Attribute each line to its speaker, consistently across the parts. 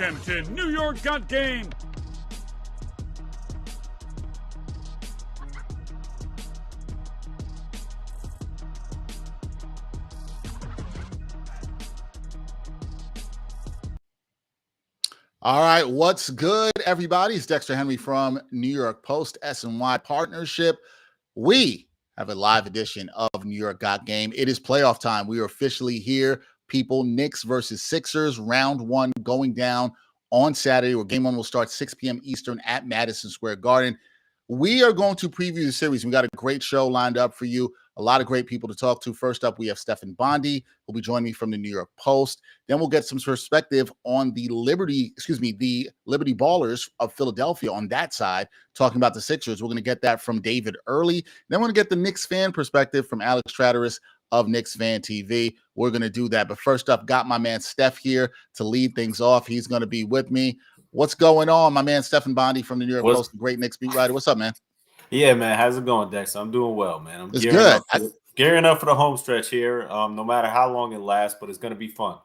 Speaker 1: Welcome to New York Got Game.
Speaker 2: All right, what's good, everybody? It's Dexter Henry from New York Post NY Partnership. We have a live edition of New York Got Game. It is playoff time. We are officially here. People, Knicks versus Sixers, round one going down on Saturday, where game one will start 6 p.m. Eastern at Madison Square Garden. We are going to preview the series. We got a great show lined up for you. A lot of great people to talk to. First up, we have Stefan Bondy, who'll be joining me from the New York Post. Then we'll get some perspective on the Liberty Ballers of Philadelphia on that side, talking about the Sixers. We're going to get that from David Early. Then we're going to get the Knicks fan perspective from Alex Trateris of Knicks Fan TV. We're going to do that. But first up, got my man Steph here to lead things off. He's going to be with me. What's going on, my man Stefan Bondy from the New York Post, the great Knicks beat writer? What's up, man?
Speaker 3: Yeah, man. How's it going, Dex? I'm doing well, man. I'm
Speaker 2: it's good.
Speaker 3: Gearing up for the home stretch here, no matter how long it lasts, but it's going to be fun.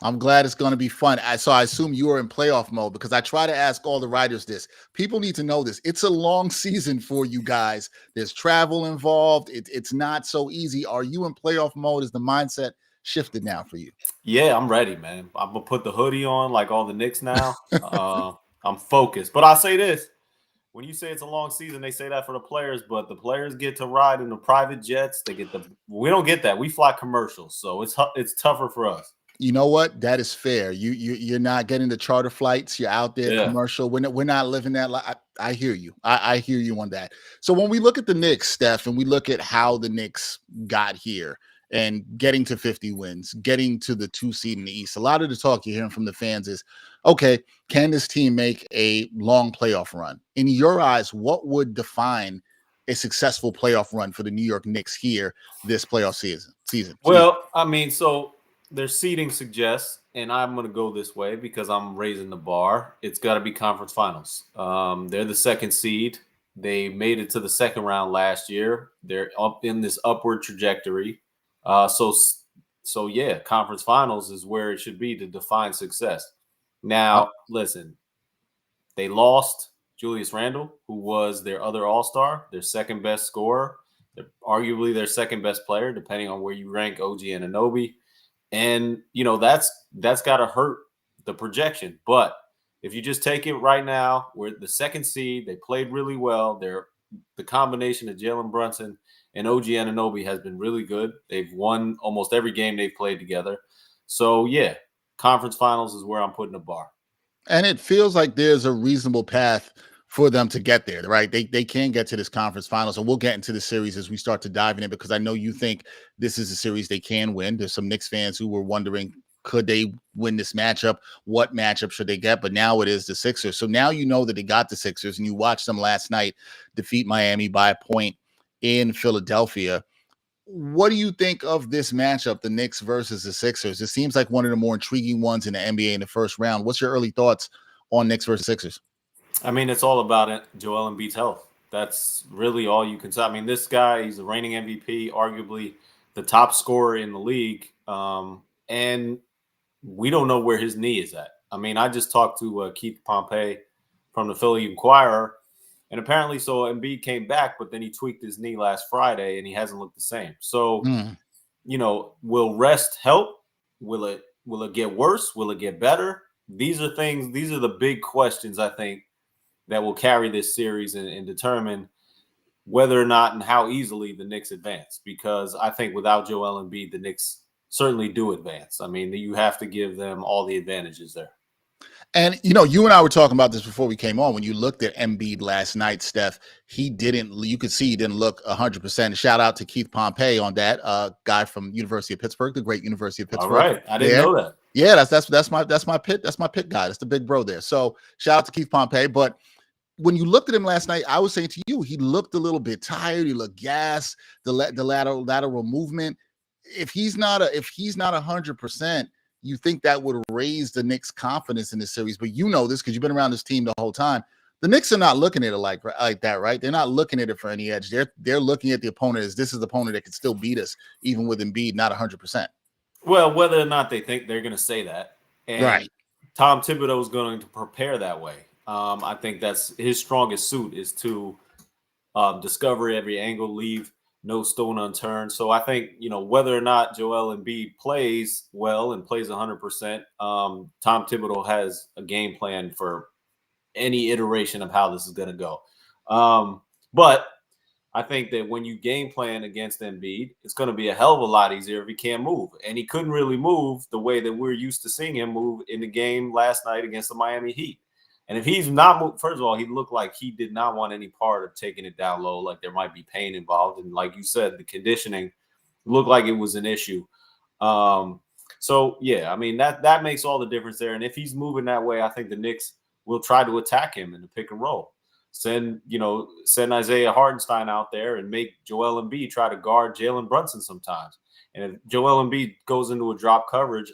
Speaker 2: I'm glad it's going to be fun. So I assume you are in playoff mode, because I try to ask all the writers this. People need to know this. It's a long season for you guys. There's travel involved. It's not so easy. Are you in playoff mode? Is the mindset shifted now for you?
Speaker 3: Yeah, I'm ready, man. I'm going to put the hoodie on like all the Knicks now. I'm focused. But I'll say this. When you say it's a long season, they say that for the players, but the players get to ride in the private jets. We don't get that. We fly commercials, so it's tougher for us.
Speaker 2: You know what? That is fair. You're not getting the charter flights. You're out there commercial. We're not living that life. I hear you. I hear you on that. So when we look at the Knicks, Steph, and we look at how the Knicks got here and getting to 50 wins, getting to the 2 seed in the East, a lot of the talk you're hearing from the fans is, okay, can this team make a long playoff run? In your eyes, what would define a successful playoff run for the New York Knicks here this playoff season?
Speaker 3: Well, I mean, so their seeding suggests, and I'm going to go this way because I'm raising the bar, it's got to be conference finals. They're the 2nd seed. They made it to the 2nd round last year. They're up in this upward trajectory. So yeah, conference finals is where it should be to define success. Now, listen, they lost Julius Randle, who was their other all-star, their 2nd best scorer, arguably their 2nd best player, depending on where you rank OG Anunoby. And, you know, that's got to hurt the projection. But if you just take it right now, we're the 2nd seed. They played really well. The combination of Jalen Brunson and OG Anunoby has been really good. They've won almost every game they've played together. So, yeah, conference finals is where I'm putting the bar.
Speaker 2: And it feels like there's a reasonable path for them to get there, right? They can get to this conference finals, and we'll get into the series as we start to dive in it, because I know you think this is a series they can win. There's some Knicks fans who were wondering, could they win this matchup? What matchup should they get? But now it is the Sixers. So now you know that they got the Sixers, and you watched them last night defeat Miami by a point in Philadelphia. What do you think of this matchup, the Knicks versus the Sixers? It seems like one of the more intriguing ones in the NBA in the first round. What's your early thoughts on Knicks versus Sixers?
Speaker 3: I mean, it's all about it. Joel Embiid's health. That's really all you can say. I mean, this guy, he's the reigning MVP, arguably the top scorer in the league. And we don't know where his knee is at. I mean, I just talked to Keith Pompey from the Philly Inquirer, and apparently Embiid came back, but then he tweaked his knee last Friday, and he hasn't looked the same. So, you know, will rest help? Will it get worse? Will it get better? These are the big questions, I think, that will carry this series and determine whether or not and how easily the Knicks advance. Because I think without Joel Embiid, the Knicks certainly do advance. I mean, you have to give them all the advantages there.
Speaker 2: And, you know, you and I were talking about this before we came on. When you looked at Embiid last night, Steph, you could see he didn't look 100%. Shout out to Keith Pompey on that, guy from University of Pittsburgh, the great University of Pittsburgh.
Speaker 3: All right. I didn't know that.
Speaker 2: Yeah, that's my pit guy. That's the big bro there. So shout out to Keith Pompey. But when you looked at him last night, I was saying to you, he looked a little bit tired. He looked gassed. The lateral movement. If he's not 100%, you think that would raise the Knicks' confidence in this series. But you know this because you've been around this team the whole time. The Knicks are not looking at it like that, right? They're not looking at it for any edge. They're looking at the opponent as this is the opponent that can still beat us, even with Embiid not 100%.
Speaker 3: Well, whether or not they think they're going to say that, and
Speaker 2: right?
Speaker 3: Tom Thibodeau is going to prepare that way. I think that's his strongest suit is to discover every angle, leave no stone unturned. So I think, whether or not Joel Embiid plays well and plays 100%, Tom Thibodeau has a game plan for any iteration of how this is going to go. But I think that when you game plan against Embiid, it's going to be a hell of a lot easier if he can't move. And he couldn't really move the way that we're used to seeing him move in the game last night against the Miami Heat. And if he's not moved, first of all, he looked like he did not want any part of taking it down low, like there might be pain involved. And like you said, the conditioning looked like it was an issue. So, yeah, I mean, that makes all the difference there. And if he's moving that way, I think the Knicks will try to attack him in the pick and roll. Send Isaiah Hartenstein out there and make Joel Embiid try to guard Jalen Brunson sometimes. And if Joel Embiid goes into a drop coverage,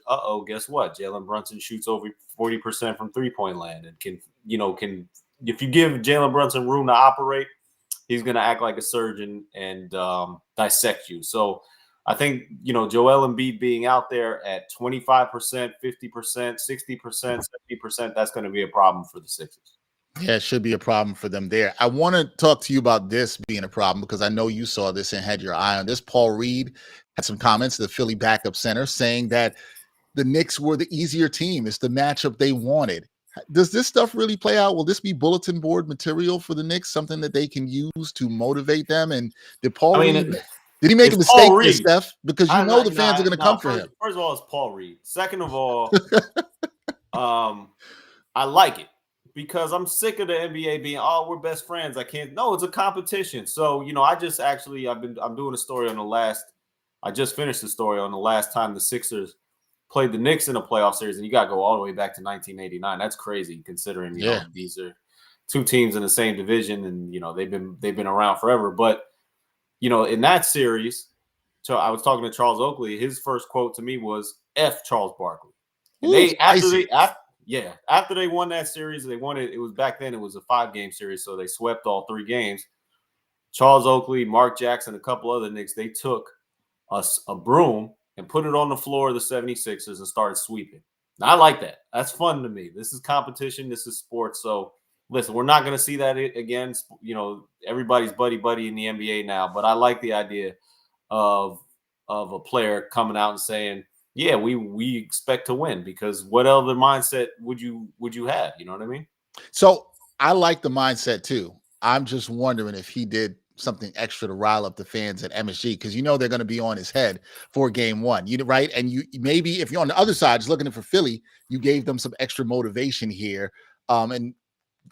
Speaker 3: guess what? Jalen Brunson shoots over 40% from three-point land and can if you give Jalen Brunson room to operate, he's going to act like a surgeon and dissect you. So I think, Joel Embiid being out there at 25%, 50%, 60%, 70%, that's going to be a problem for the Sixers.
Speaker 2: Yeah, it should be a problem for them there. I want to talk to you about this being a problem because I know you saw this and had your eye on this. Paul Reed had some comments, the Philly backup center, saying that the Knicks were the easier team. It's the matchup they wanted. Does this stuff really play out? Will this be bulletin board material for the Knicks, something that they can use to motivate them? And did did he make a mistake there, Steph? Because the fans are going to come for him.
Speaker 3: First of all, it's Paul Reed. Second of all, I like it. Because I'm sick of the NBA being, we're best friends. I can't. No, it's a competition. So, I'm doing a story on I just finished the story on the last time the Sixers played the Knicks in a playoff series. And you got to go all the way back to 1989. That's crazy considering, these are two teams in the same division and, they've been around forever. But, in that series, so I was talking to Charles Oakley. His first quote to me was F Charles Barkley. And after they won that series, they won it. It was back then. It was a 5-game series, so they swept all 3 games. Charles Oakley, Mark Jackson, a couple other Knicks, they took a broom and put it on the floor of the 76ers and started sweeping. Now, I like that. That's fun to me. This is competition. This is sports. So, listen, we're not going to see that again. Everybody's buddy in the NBA now, but I like the idea of a player coming out and saying, yeah, we expect to win because what other mindset would you have? You know what I mean?
Speaker 2: So I like the mindset too. I'm just wondering if he did something extra to rile up the fans at MSG because they're going to be on his head for game 1, right? And you maybe if you're on the other side just looking for Philly, you gave them some extra motivation here. And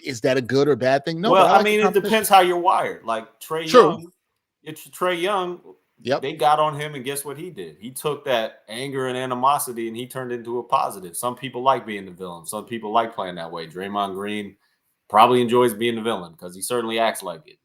Speaker 2: is that a good or bad thing? No.
Speaker 3: Well, it depends how you're wired. Like Trae Young, it's Trae Young. Yep. They got on him, and guess what he did? He took that anger and animosity, and he turned it into a positive. Some people like being the villain. Some people like playing that way. Draymond Green probably enjoys being the villain because he certainly acts like it.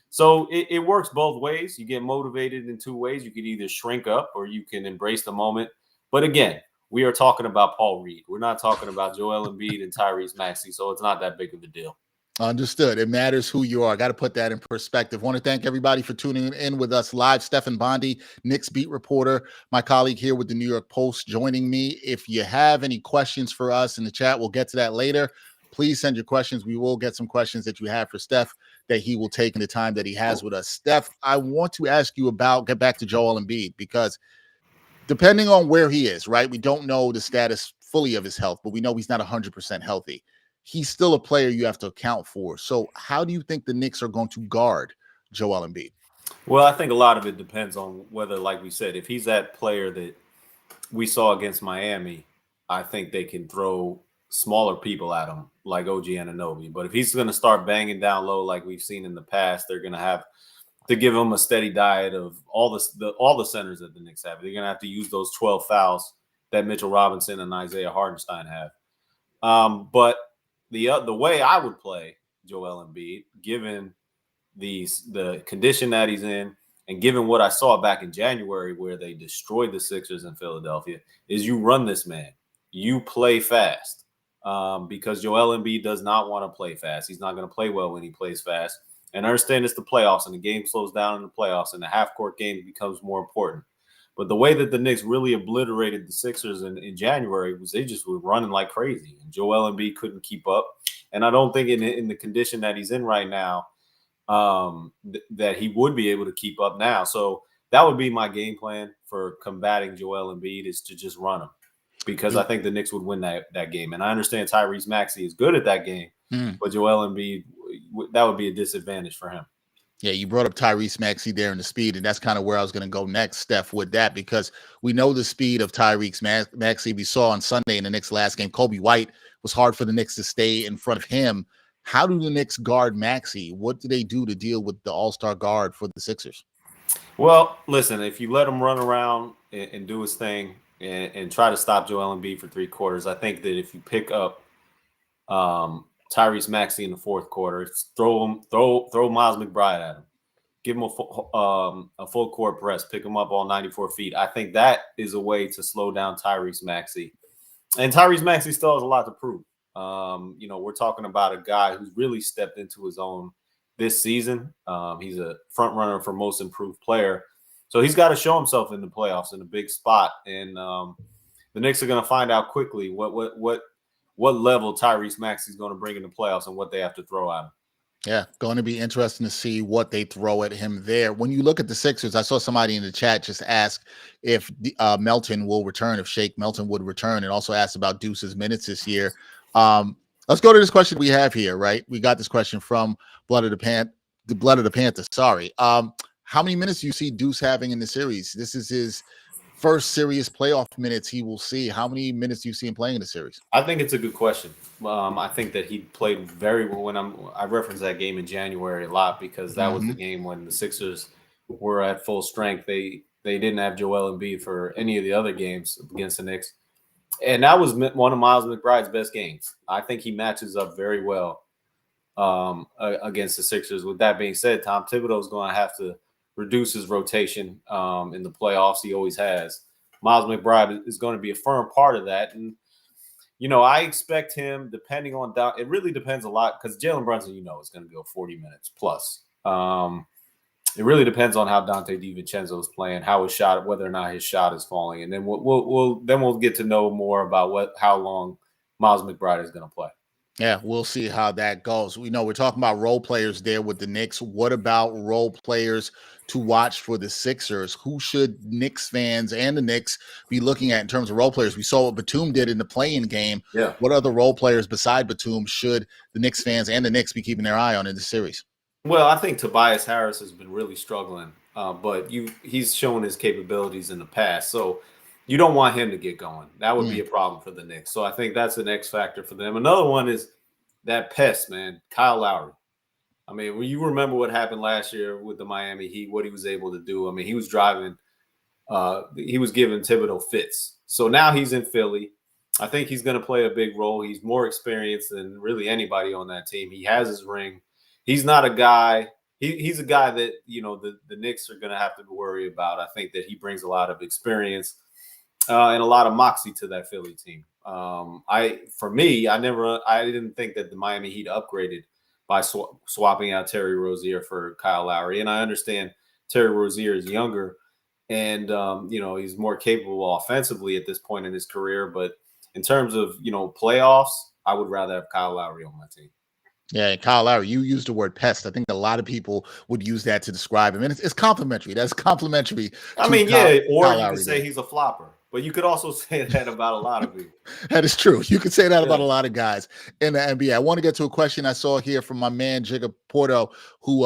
Speaker 3: So it works both ways. You get motivated in 2 ways. You can either shrink up or you can embrace the moment. But again, we are talking about Paul Reed. We're not talking about Joel Embiid and Tyrese Maxey, so it's not that big of a deal.
Speaker 2: Understood. It matters who you are. Got to put that in perspective. Want to thank everybody for tuning in with us live. Stefan Bondy, Knicks beat reporter, my colleague here with the New York Post, joining me. If you have any questions for us in the chat, we'll get to that later. Please send your questions. We will get some questions that you have for Steph that he will take in the time that he has with us. Steph, I want to ask you get back to Joel Embiid because depending on where he is, right? We don't know the status fully of his health, but we know he's not 100% healthy. He's still a player you have to account for. So how do you think the Knicks are going to guard Joel Embiid?
Speaker 3: Well, I think a lot of it depends on whether, like we said, if he's that player that we saw against Miami, I think they can throw smaller people at him like OG Anunoby. But if he's going to start banging down low like we've seen in the past, they're going to have to give him a steady diet of all the centers that the Knicks have. They're going to have to use those 12 fouls that Mitchell Robinson and Isaiah Hartenstein have. But the way I would play Joel Embiid, given the condition that he's in, and given what I saw back in January where they destroyed the Sixers in Philadelphia, is you run this man. You play fast because Joel Embiid does not want to play fast. He's not going to play well when he plays fast. And I understand it's the playoffs and the game slows down in the playoffs and the half-court game becomes more important. But the way that the Knicks really obliterated the Sixers in January was they just were running like crazy. And Joel Embiid couldn't keep up. And I don't think in the condition that he's in right now that he would be able to keep up now. So that would be my game plan for combating Joel Embiid is to just run him. Because I think the Knicks would win that game. And I understand Tyrese Maxey is good at that game, but Joel Embiid, that would be a disadvantage for him.
Speaker 2: Yeah, you brought up Tyrese Maxey there and the speed, and that's kind of where I was going to go next, Steph, with that, because we know the speed of Tyrese Maxey. We saw on Sunday in the Knicks last game, Kobe White was hard for the Knicks to stay in front of him. How do the Knicks guard Maxey? What do they do to deal with the all-star guard for the Sixers?
Speaker 3: Well, listen, if you let him run around and do his thing and try to stop Joel Embiid for 3 quarters, I think that if you pick up Tyrese Maxey in the 4th quarter, throw Miles McBride at him, give him a full court press, pick him up all 94 feet. I think that is a way to slow down Tyrese Maxey. And Tyrese Maxey still has a lot to prove. We're talking about a guy who's really stepped into his own this season. He's a front runner for most improved player. So he's got to show himself in the playoffs in a big spot. And the Knicks are going to find out quickly what level Tyrese Maxey is going to bring in the playoffs and what they have to throw at him.
Speaker 2: Yeah, going to be interesting to see what they throw at him there. When you look at the Sixers, I saw somebody in the chat just ask if Melton will return, if Shake Melton would return, and also asked about Deuce's minutes this year. Let's go to this question we have here, right? We got this question from Blood of the Panther. Sorry. How many minutes do you see Deuce having in the series? This is his first serious playoff minutes he will see. How many minutes do you see him playing in the series?
Speaker 3: I think it's a good question. I think that he played very well. I referenced that game in January a lot because that was the game when the Sixers were at full strength. They didn't have Joel Embiid for any of the other games against the Knicks. And that was one of Miles McBride's best games. I think he matches up very well against the Sixers. With that being said, Tom Thibodeau is going to have to reduce his rotation in the playoffs. He always has. Miles McBride is going to be a firm part of that. And, I expect him, depending on it really depends a lot because Jalen Brunson, is going to go 40 minutes plus. It really depends on how Dante DiVincenzo is playing, how his shot, whether or not his shot is falling. And then we'll get to know more about how long Miles McBride is going to play.
Speaker 2: Yeah, we'll see how that goes. We know we're talking about role players there with the Knicks. What about role players to watch for the Sixers? Who should Knicks fans and the Knicks be looking at in terms of role players? We saw what Batum did in the play-in game.
Speaker 3: Yeah.
Speaker 2: What other role players beside Batum should the Knicks fans and the Knicks be keeping their eye on in the series?
Speaker 3: Well, I think Tobias Harris has been really struggling, but he's shown his capabilities in the past. So you don't want him to get going. That would be a problem for the Knicks. So I think that's an X factor for them. Another one is that pest, man, Kyle Lowry. I mean, when you remember what happened last year with the Miami Heat, what he was able to do. I mean, he was driving, he was giving Thibodeau fits. So now he's in Philly. I think he's going to play a big role. He's more experienced than really anybody on that team. He has his ring. He's not a guy. He's a guy that, the Knicks are going to have to worry about. I think that he brings a lot of experience and a lot of moxie to that Philly team. I didn't think that the Miami Heat upgraded by swapping out Terry Rozier for Kyle Lowry. And I understand Terry Rozier is younger and, he's more capable offensively at this point in his career. But in terms of, playoffs, I would rather have Kyle Lowry on my team.
Speaker 2: Yeah, Kyle Lowry, you used the word pest. I think a lot of people would use that to describe him. And it's complimentary. That's complimentary.
Speaker 3: Or you could say he's a flopper. But you could also say that about a lot of people.
Speaker 2: That is true. You could say that about a lot of guys in the NBA. I want to get to a question I saw here from my man, Jigga Porto, who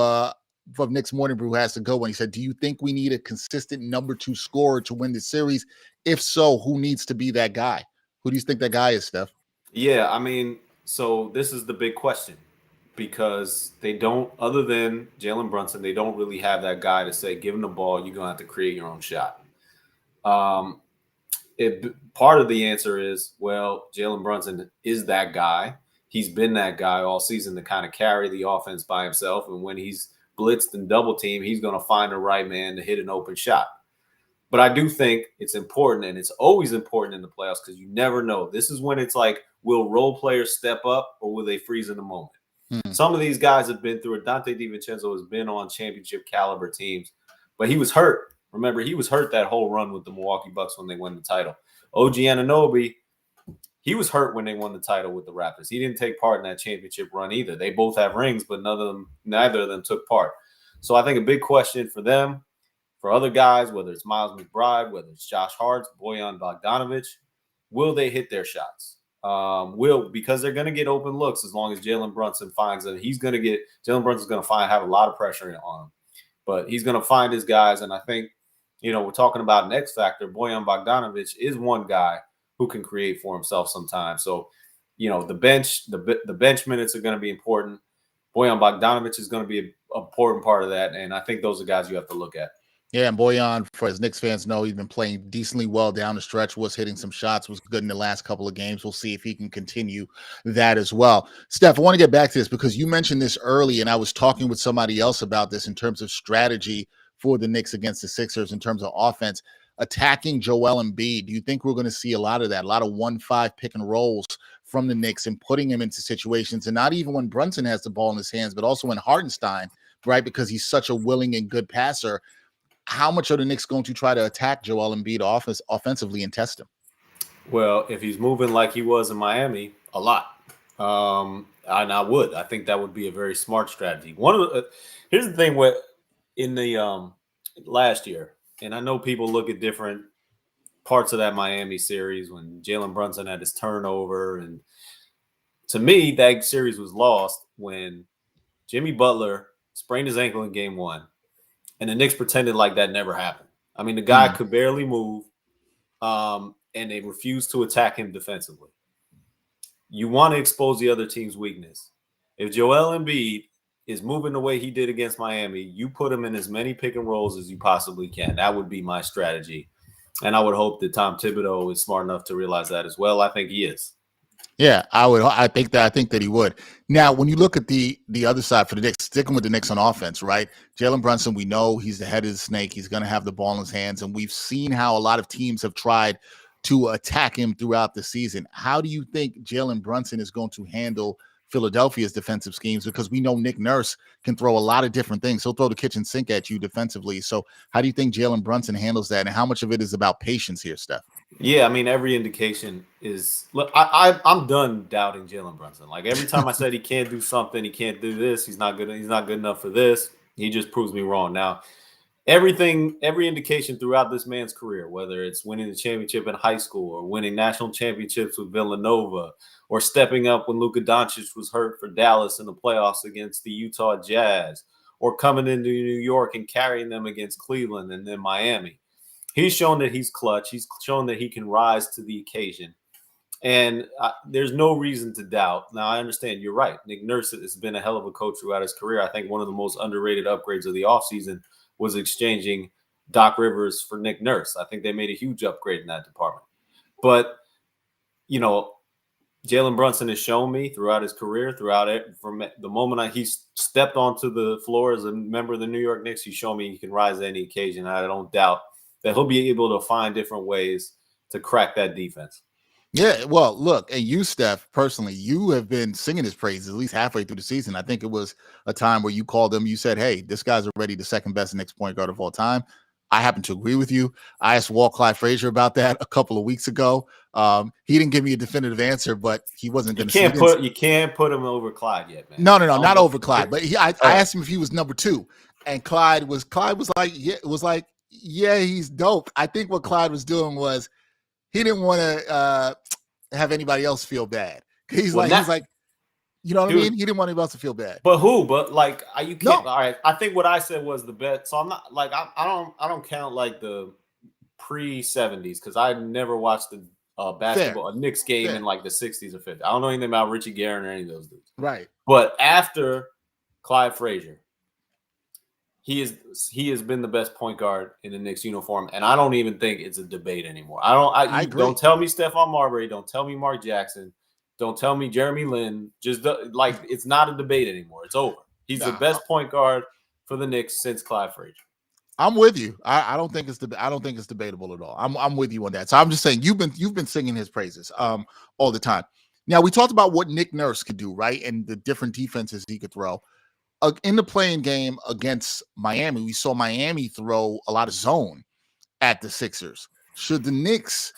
Speaker 2: from Knicks Morning Brew has to go. When he said, do you think we need a consistent number 2 scorer to win the series? If so, who needs to be that guy? Who do you think that guy is, Steph?
Speaker 3: Yeah, I mean, so this is the big question. Because they don't, other than Jalen Brunson, they don't really have that guy to say, give him the ball, you're going to have to create your own shot. Part of the answer is, well, Jalen Brunson is that guy. He's been that guy all season to kind of carry the offense by himself. And when he's blitzed and double teamed, he's going to find the right man to hit an open shot. But I do think it's important, and it's always important in the playoffs because you never know. This is when it's like, will role players step up or will they freeze in the moment? Some of these guys have been through it. Dante DiVincenzo has been on championship caliber teams, but he was hurt Remember, he was hurt that whole run with the Milwaukee Bucks when they won the title. OG Anunoby, he was hurt when they won the title with the Raptors. He didn't take part in that championship run either. They both have rings, but neither of them took part. So I think a big question for them, for other guys, whether it's Miles McBride, whether it's Josh Hart, Bojan Bogdanovic, will they hit their shots? Because they're going to get open looks as long as Jalen Brunson finds them. Jalen Brunson's going to have a lot of pressure on him, but he's going to find his guys. And I think, we're talking about an X factor. Bojan Bogdanovic is one guy who can create for himself sometimes. So, the bench minutes are going to be important. Bojan Bogdanovic is going to be an important part of that. And I think those are guys you have to look at.
Speaker 2: Yeah, and Bojan, for as Knicks fans know, he's been playing decently well down the stretch, was hitting some shots, was good in the last couple of games. We'll see if he can continue that as well. Steph, I want to get back to this because you mentioned this early, and I was talking with somebody else about this in terms of strategy for the Knicks against the Sixers in terms of offense. Attacking Joel Embiid, do you think we're going to see a lot of that, a lot of 1-5 pick and rolls from the Knicks and putting him into situations, and not even when Brunson has the ball in his hands, but also when Hartenstein, right, because he's such a willing and good passer. How much are the Knicks going to try to attack Joel Embiid offensively and test him?
Speaker 3: Well, if he's moving like he was in Miami, a lot. And I think that would be a very smart strategy. Here's the thing with in the last year, and I know people look at different parts of that Miami series when Jalen Brunson had his turnover, and to me, that series was lost when Jimmy Butler sprained his ankle in Game 1. And the Knicks pretended like that never happened. I mean, the guy could barely move, and they refused to attack him defensively. You want to expose the other team's weakness. If Joel Embiid is moving the way he did against Miami, you put him in as many pick and rolls as you possibly can. That would be my strategy. And I would hope that Tom Thibodeau is smart enough to realize that as well. I think he is.
Speaker 2: Yeah, I think that he would. Now, when you look at the other side for the Knicks, sticking with the Knicks on offense, right? Jalen Brunson, we know he's the head of the snake. He's going to have the ball in his hands, and we've seen how a lot of teams have tried to attack him throughout the season. How do you think Jalen Brunson is going to handle Philadelphia's defensive schemes? Because we know Nick Nurse can throw a lot of different things. He'll throw the kitchen sink at you defensively. So how do you think Jalen Brunson handles that, and how much of it is about patience here, Steph?
Speaker 3: Yeah, I mean, every indication is – look, I'm done doubting Jalen Brunson. Like, every time I said he can't do something, he can't do this, he's not good enough for this, he just proves me wrong. Now, every indication throughout this man's career, whether it's winning the championship in high school or winning national championships with Villanova or stepping up when Luka Doncic was hurt for Dallas in the playoffs against the Utah Jazz or coming into New York and carrying them against Cleveland and then Miami. He's shown that he's clutch. He's shown that he can rise to the occasion. And there's no reason to doubt. Now, I understand you're right. Nick Nurse has been a hell of a coach throughout his career. I think one of the most underrated upgrades of the offseason was exchanging Doc Rivers for Nick Nurse. I think they made a huge upgrade in that department. But, Jalen Brunson has shown me throughout his career, from the moment he stepped onto the floor as a member of the New York Knicks, he's shown me he can rise to any occasion. I don't doubt that he'll be able to find different ways to crack that defense.
Speaker 2: Yeah, well, look, and you, Steph, personally, you have been singing his praises at least halfway through the season. I think it was a time where you called him, you said, hey, this guy's already the second best Knicks point guard of all time. I happen to agree with you. I asked Walt Clyde Frazier about that a couple of weeks ago. He didn't give me a definitive answer, but he wasn't going to.
Speaker 3: You can't put him over Clyde yet, man.
Speaker 2: No, not over Clyde. But I asked him if he was number 2, and Clyde was like, yeah, he's dope. I think what Clyde was doing was he didn't want to have anybody else feel bad. He's like, you know what I mean? He didn't want anybody else to feel bad.
Speaker 3: But who? But like, you can't. No. All right. I think what I said was the best. So I'm not like I don't count like the pre-70s because I never watched the basketball a Knicks game in like the 60s or 50s. I don't know anything about Richie Guerin or any of those dudes.
Speaker 2: Right.
Speaker 3: But after Clyde Frazier, he has been the best point guard in the Knicks uniform, and I don't even think it's a debate anymore. I agree. Don't tell me Stephon Marbury. Don't tell me Mark Jackson. Don't tell me Jeremy Lin. It's not a debate anymore. It's over. He's the best point guard for the Knicks since Clyde Frazier.
Speaker 2: I'm with you. I don't think it's debatable at all. I'm with you on that. So I'm just saying you've been singing his praises all the time. Now we talked about what Nick Nurse could do, right, and the different defenses he could throw. in the playing game against Miami, we saw Miami throw a lot of zone at the Sixers. Should the Knicks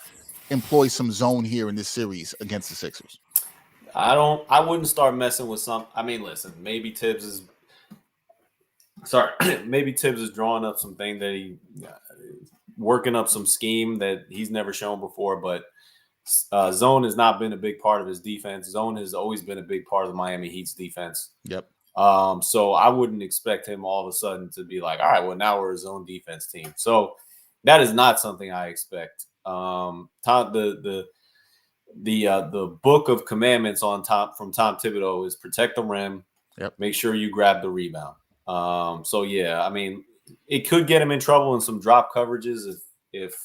Speaker 2: employ some zone here in this series against the Sixers?
Speaker 3: I wouldn't start messing with some. I mean, listen, maybe Tibbs is drawing up something that he working up some scheme that he's never shown before, but zone has not been a big part of his defense. Zone has always been a big part of the Miami Heat's defense.
Speaker 2: Yep.
Speaker 3: So I wouldn't expect him all of a sudden to be like, all right, well, now we're a zone defense team. So that is not something I expect. The book of commandments from Tom Thibodeau is protect the rim.
Speaker 2: Yep.
Speaker 3: Make sure you grab the rebound. So yeah, I mean, it could get him in trouble in some drop coverages if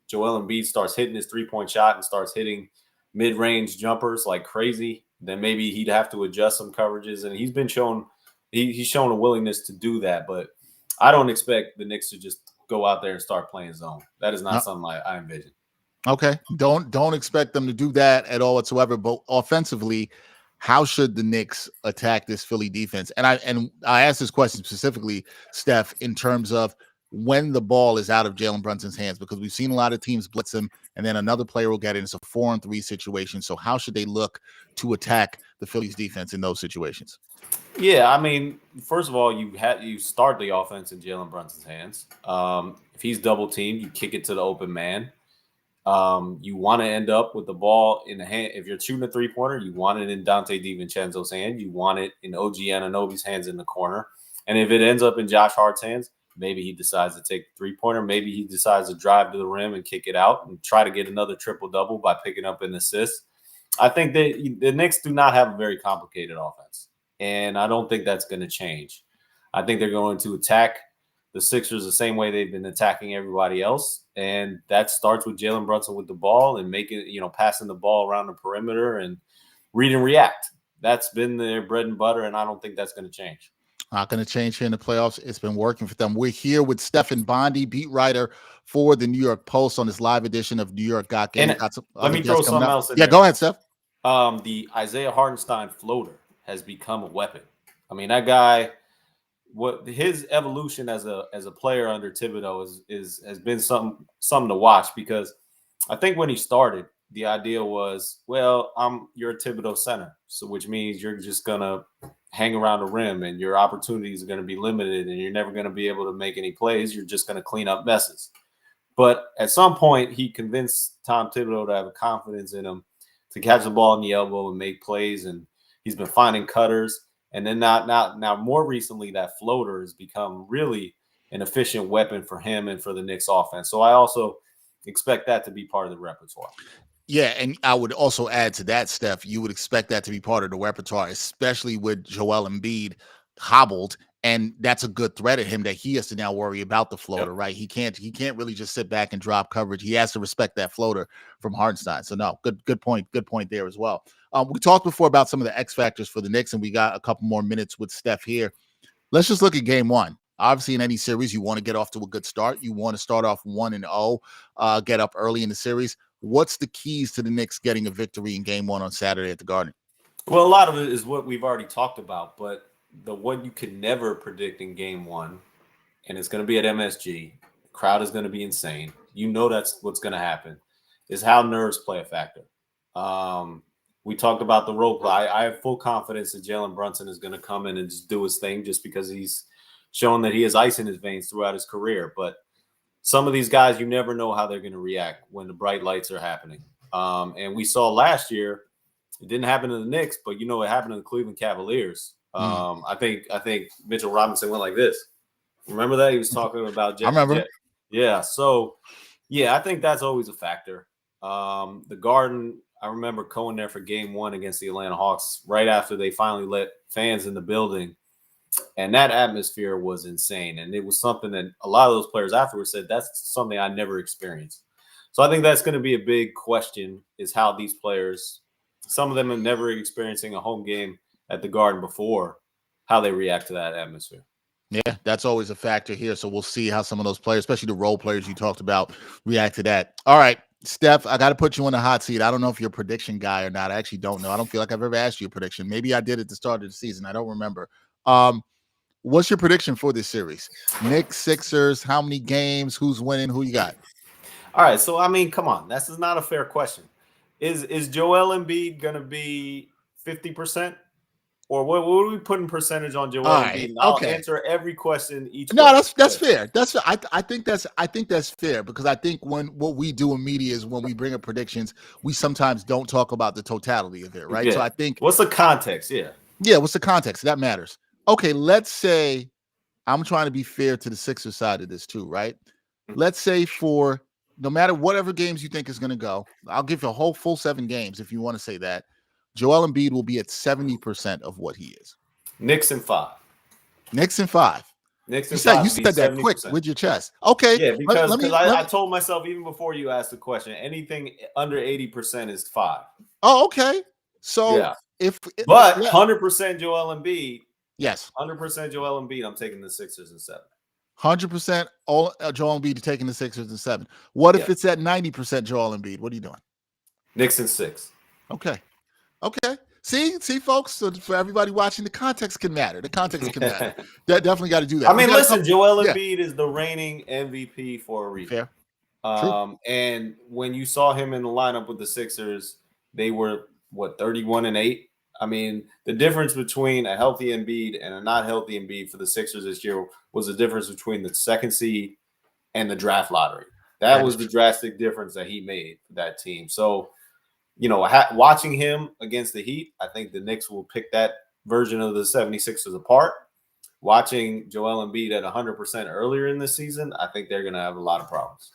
Speaker 3: Joel Embiid starts hitting his 3-point shot and starts hitting mid-range jumpers like crazy. Then maybe he'd have to adjust some coverages, and he's shown a willingness to do that. But I don't expect the Knicks to just go out there and start playing zone. That is not something I envision.
Speaker 2: Okay, don't expect them to do that at all whatsoever. But offensively, how should the Knicks attack this Philly defense? And I asked this question specifically, Steph, in terms of when the ball is out of Jalen Brunson's hands, because we've seen a lot of teams blitz him, and then another player will get it. It's a 4-on-3 situation. So how should they look to attack the Phillies defense in those situations?
Speaker 3: Yeah, I mean, first of all, you start the offense in Jalen Brunson's hands. If he's double teamed, you kick it to the open man. You want to end up with the ball in the hand. If you're shooting a 3-pointer, you want it in Dante DiVincenzo's hand. You want it in OG Anunoby's hands in the corner. And if it ends up in Josh Hart's hands, maybe he decides to take the 3-pointer. Maybe he decides to drive to the rim and kick it out and try to get another triple-double by picking up an assist. I think that the Knicks do not have a very complicated offense, and I don't think that's going to change. I think they're going to attack the Sixers the same way they've been attacking everybody else, and that starts with Jalen Brunson with the ball and passing the ball around the perimeter and read and react. That's been their bread and butter, and I don't think that's going to change.
Speaker 2: Not going to change here in the playoffs. It's been working for them. We're here with Stefan Bondy, beat writer for the New York Post, on this live edition of New York Got Game.
Speaker 3: Let me throw something else in
Speaker 2: there. Go ahead, Steph.
Speaker 3: The Isaiah Hartenstein floater has become a weapon. I mean, that guy, what his evolution as a player under Thibodeau has been something to watch, because I think when he started, the idea was, well, you're a Thibodeau center, so which means you're just gonna hang around the rim and your opportunities are going to be limited and you're never going to be able to make any plays. You're just going to clean up messes. But at some point, he convinced Tom Thibodeau to have a confidence in him to catch the ball in the elbow and make plays. And he's been finding cutters. And then now more recently, that floater has become really an efficient weapon for him and for the Knicks offense. So I also expect that to be part of the repertoire.
Speaker 2: Yeah, and I would also add to that, Steph, you would expect that to be part of the repertoire, especially with Joel Embiid hobbled, and that's a good threat at him that he has to now worry about the floater, right? He can't really just sit back and drop coverage. He has to respect that floater from Hartenstein. So no, good point there as well. We talked before about some of the X factors for the Knicks, and we got a couple more minutes with Steph here. Let's just look at game one. Obviously, in any series, you want to get off to a good start. You want to start off 1-0, get up early in the series. What's the keys to the Knicks getting a victory in game one on Saturday at the Garden?
Speaker 3: Well, a lot of it is what we've already talked about, but the one you can never predict in game one, and it's going to be at MSG, the crowd is going to be insane. You know that's what's going to happen, is how nerves play a factor. We talked about the role play. I have full confidence that Jalen Brunson is going to come in and just do his thing, just because he's shown that he has ice in his veins throughout his career. But some of these guys, you never know how they're going to react when the bright lights are happening. And we saw last year, it didn't happen to the Knicks, but it happened to the Cleveland Cavaliers. I think Mitchell Robinson went like this. Remember that? He was talking about
Speaker 2: I remember.
Speaker 3: Yeah. So, yeah, I think that's always a factor. The Garden, I remember going there for game one against the Atlanta Hawks right after they finally let fans in the building. And that atmosphere was insane. And it was something that a lot of those players afterwards said, that's something I never experienced. So I think that's going to be a big question, is how these players, some of them are never experiencing a home game at the Garden before, how they react to that atmosphere.
Speaker 2: Yeah, that's always a factor here. So we'll see how some of those players, especially the role players you talked about, react to that. All right, Steph, I got to put you on the hot seat. I don't know if you're a prediction guy or not. I actually don't know. I don't feel like I've ever asked you a prediction. Maybe I did at the start of the season. I don't remember. What's your prediction for this series? Knicks, Sixers, how many games? Who's winning? Who you got?
Speaker 3: All right, so I mean, come on, this is not a fair question. Is Joel Embiid gonna be 50%? Or what are we putting percentage on Joel Embiid? And I'll answer every question each.
Speaker 2: No, that's fair. That's fair. I think that's fair, because I think what we do in media is when we bring up predictions, we sometimes don't talk about the totality of it, right?
Speaker 3: Yeah.
Speaker 2: So I think
Speaker 3: what's the context? Yeah,
Speaker 2: what's the context? That matters. Okay, let's say I'm trying to be fair to the Sixers side of this too, right? Let's say for no matter whatever games you think is going to go, I'll give you a whole full 7 games if you want to say that. Joel Embiid will be at 70% of what he is.
Speaker 3: Knicks in 5.
Speaker 2: Knicks in 5.
Speaker 3: Knicks in
Speaker 2: you
Speaker 3: 5.
Speaker 2: You said that 70%. Quick with your chest. Okay.
Speaker 3: Yeah, because I told myself even before you asked the question, anything under 80% is 5.
Speaker 2: Oh, okay. So
Speaker 3: yeah. But 100% Joel Embiid.
Speaker 2: Yes.
Speaker 3: 100% Joel Embiid. I'm taking the Sixers in 7.
Speaker 2: 100% all Joel Embiid taking the Sixers in 7. What if it's at 90% Joel Embiid? What are you doing?
Speaker 3: Knicks in 6.
Speaker 2: Okay. See, folks. So for everybody watching, the context can matter. That definitely got to do that.
Speaker 3: I mean, listen, Joel Embiid is the reigning MVP for a reason.
Speaker 2: Fair.
Speaker 3: And when you saw him in the lineup with the Sixers, they were 31-8. I mean, the difference between a healthy Embiid and a not healthy Embiid for the Sixers this year was the difference between the 2nd seed and the draft lottery. That was the drastic difference that he made for that team. So, watching him against the Heat, I think the Knicks will pick that version of the 76ers apart. Watching Joel Embiid at 100% earlier in the season, I think they're going to have a lot of problems.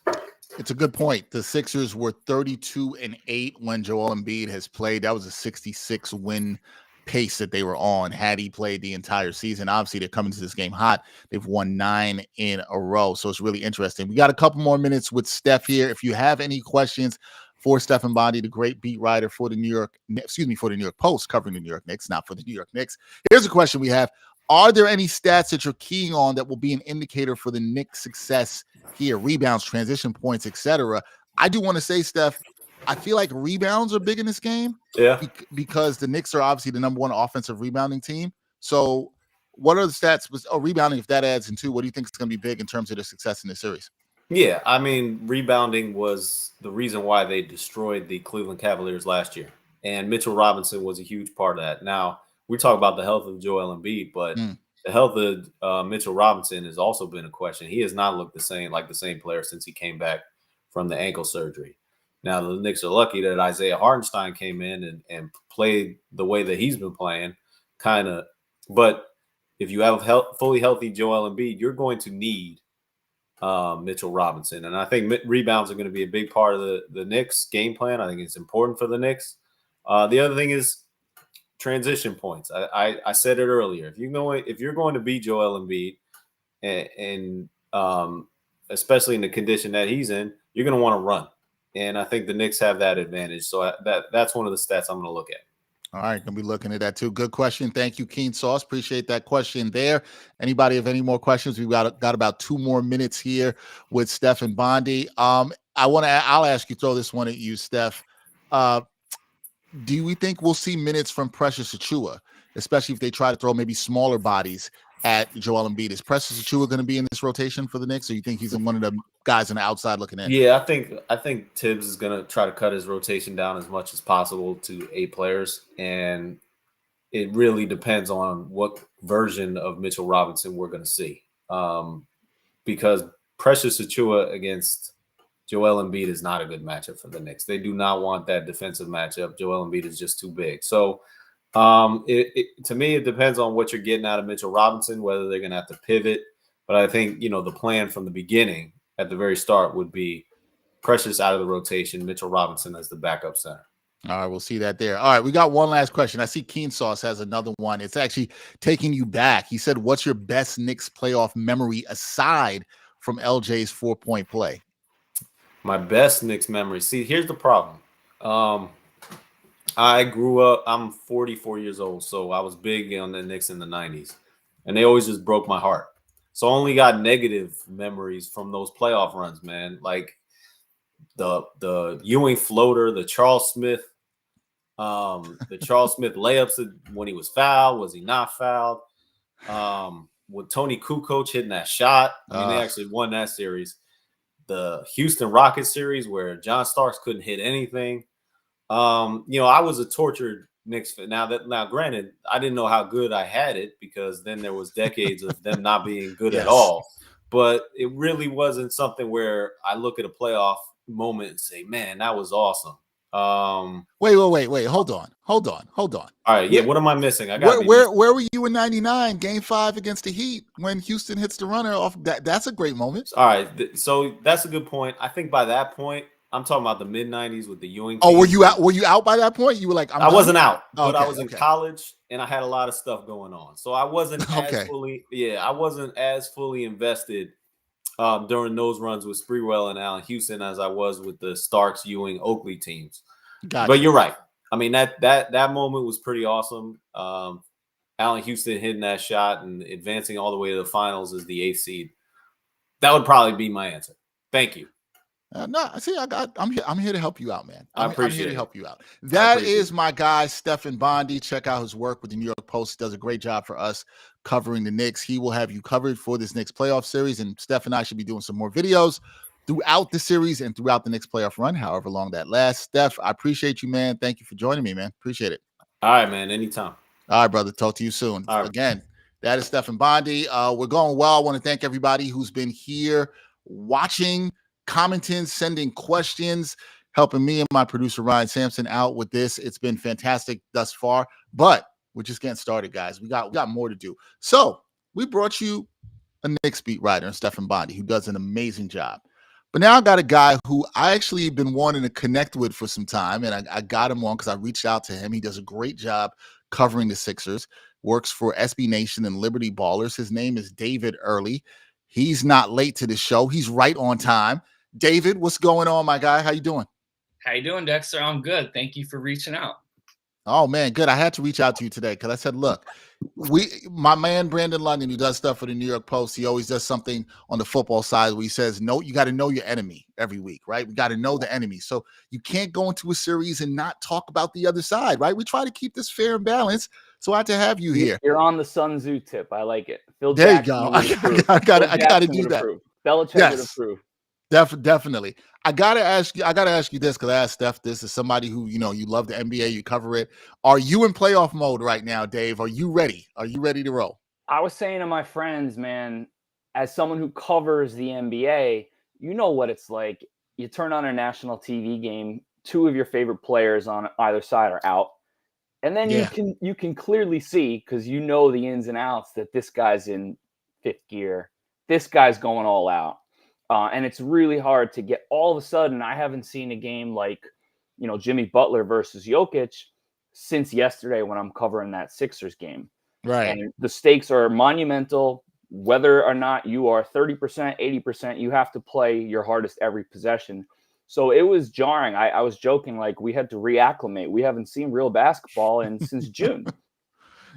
Speaker 2: It's a good point. The Sixers were 32-8 when Joel Embiid has played. That was a 66 win pace that they were on had he played the entire season. Obviously, they're coming to this game hot. They've won 9 in a row. So it's really interesting. We got a couple more minutes with Steph here. If you have any questions for Stefan Bondy, the great beat writer for the New York Post, covering the New York Knicks, not for the New York Knicks. Here's a question we have. Are there any stats that you're keying on that will be an indicator for the Knicks' success here? Rebounds, transition points, etc. I do want to say, Steph, I feel like rebounds are big in this game.
Speaker 3: Yeah.
Speaker 2: Because the Knicks are obviously the number 1 offensive rebounding team. So what are the stats with rebounding, if that adds into, what do you think is going to be big in terms of their success in this series?
Speaker 3: Yeah, I mean, rebounding was the reason why they destroyed the Cleveland Cavaliers last year. And Mitchell Robinson was a huge part of that. Now, we talk about the health of Joel Embiid, but the health of Mitchell Robinson has also been a question. He has not looked the same player since he came back from the ankle surgery. Now, the Knicks are lucky that Isaiah Hartenstein came in and played the way that he's been playing, kind of. But if you have fully healthy Joel Embiid, you're going to need Mitchell Robinson. And I think rebounds are going to be a big part of the Knicks game plan. I think it's important for the Knicks. The other thing is transition points. I said it earlier. If you're going to beat Joel Embiid, and especially in the condition that he's in, you're going to want to run. And I think the Knicks have that advantage. So that's one of the stats I'm going to look at.
Speaker 2: All right, going to be looking at that too. Good question. Thank you, Keen Sauce. Appreciate that question there. Anybody have any more questions? We've got about 2 more minutes here with Stefan Bondy. I'll ask you, throw this one at you, Steph. Do we think we'll see minutes from Precious Achiuwa, especially if they try to throw maybe smaller bodies at Joel Embiid? Is Precious Achiuwa going to be in this rotation for the Knicks, or you think he's one of the guys on the outside looking in?
Speaker 3: Yeah, I think Tibbs is going to try to cut his rotation down as much as possible to 8 players, and it really depends on what version of Mitchell Robinson we're going to see. Because Precious Achiuwa against Joel Embiid is not a good matchup for the Knicks. They do not want that defensive matchup. Joel Embiid is just too big. So to me, it depends on what you're getting out of Mitchell Robinson, whether they're going to have to pivot. But I think, the plan from the beginning at the very start would be Precious out of the rotation, Mitchell Robinson as the backup center.
Speaker 2: All right, we'll see that there. All right, we got one last question. I see Keen Sauce has another one. It's actually taking you back. He said, what's your best Knicks playoff memory aside from LJ's 4-point play?
Speaker 3: My best Knicks memory. See, here's the problem. I grew up, I'm 44 years old, so I was big on the Knicks in the 90s, and they always just broke my heart. So I only got negative memories from those playoff runs, man. Like the Ewing floater, the Charles Smith layups when he was fouled. Was he not fouled? with Tony Kukoc hitting that shot. I mean, they actually won that series. The Houston Rockets series where John Starks couldn't hit anything. I was a tortured Knicks fan. Now, granted, I didn't know how good I had it because then there was decades of them not being good at all. But it really wasn't something where I look at a playoff moment and say, "Man, that was awesome."
Speaker 2: Wait. Hold on.
Speaker 3: All right, yeah. What am I missing?
Speaker 2: Where were you in '99, Game 5 against the Heat when Houston hits the runner off? That's a great moment.
Speaker 3: All right, so that's a good point. I think by that point, I'm talking about the mid '90s with the Ewing.
Speaker 2: Oh, were you out? Were you out by that point? You were like,
Speaker 3: I wasn't out, but I was in college and I had a lot of stuff going on, so I wasn't as fully. Yeah, I wasn't as fully invested during those runs with Sprewell and Allen Houston as I was with the Starks, Ewing, Oakley teams.
Speaker 2: Gotcha.
Speaker 3: But you're right. I mean, that moment was pretty awesome. Allen Houston hitting that shot and advancing all the way to the finals as the 8th seed. That would probably be my answer. Thank you.
Speaker 2: No, see, I'm here to help you out, man.
Speaker 3: I'm here
Speaker 2: to help you out. That is my guy, Stefan Bondy. Check out his work with the New York Post. He does a great job for us covering the Knicks. He will have you covered for this Knicks playoff series, and Steph and I should be doing some more videos throughout the series and throughout the Knicks playoff run, however long that lasts. Steph, I appreciate you, man. Thank you for joining me, man. Appreciate it.
Speaker 3: All right, man. Anytime.
Speaker 2: All right, brother. Talk to you soon.
Speaker 3: All right.
Speaker 2: Again, that is Stefan Bondy. We're going well. I want to thank everybody who's been here watching, commenting, sending questions, helping me and my producer Ryan Sampson out with this. It's been fantastic thus far, but we're just getting started, guys. We got more to do. So we brought you a Knicks beat writer, Stefan Bondy, who does an amazing job. But now I got a guy who I actually been wanting to connect with for some time, and I got him on because I reached out to him. He does a great job covering the Sixers, works for SB Nation and Liberty Ballers. His name is David Early. He's not late to the show. He's right on time. David, what's going on, my guy? How you doing?
Speaker 4: How you doing, Dexter? I'm good. Thank you for reaching out.
Speaker 2: Oh, man, good. I had to reach out to you today because I said, look, my man Brandon London, who does stuff for the New York Post, he always does something on the football side where he says, no, you got to know your enemy every week, right? We got to know the enemy. So you can't go into a series and not talk about the other side, right? We try to keep this fair and balanced. So I had to have you here.
Speaker 4: You're on the Sun Tzu tip. I like it. Phil
Speaker 2: there
Speaker 4: Jackson
Speaker 2: you go. I got to do that.
Speaker 4: Belichick would approve.
Speaker 2: Definitely. I gotta ask you this because I asked Steph this as somebody who, you love the NBA, you cover it. Are you in playoff mode right now, Dave? Are you ready? Are you ready to roll?
Speaker 4: I was saying to my friends, man, as someone who covers the NBA, you know what it's like. You turn on a national TV game, two of your favorite players on either side are out. And then you can clearly see, because you know the ins and outs, that this guy's in fifth gear. This guy's going all out. And it's really hard to get all of a sudden. I haven't seen a game like, Jimmy Butler versus Jokic since yesterday when I'm covering that Sixers game.
Speaker 2: Right.
Speaker 4: And the stakes are monumental. Whether or not you are 30%, 80%, you have to play your hardest every possession. So it was jarring. I was joking, like we had to reacclimate. We haven't seen real basketball since June.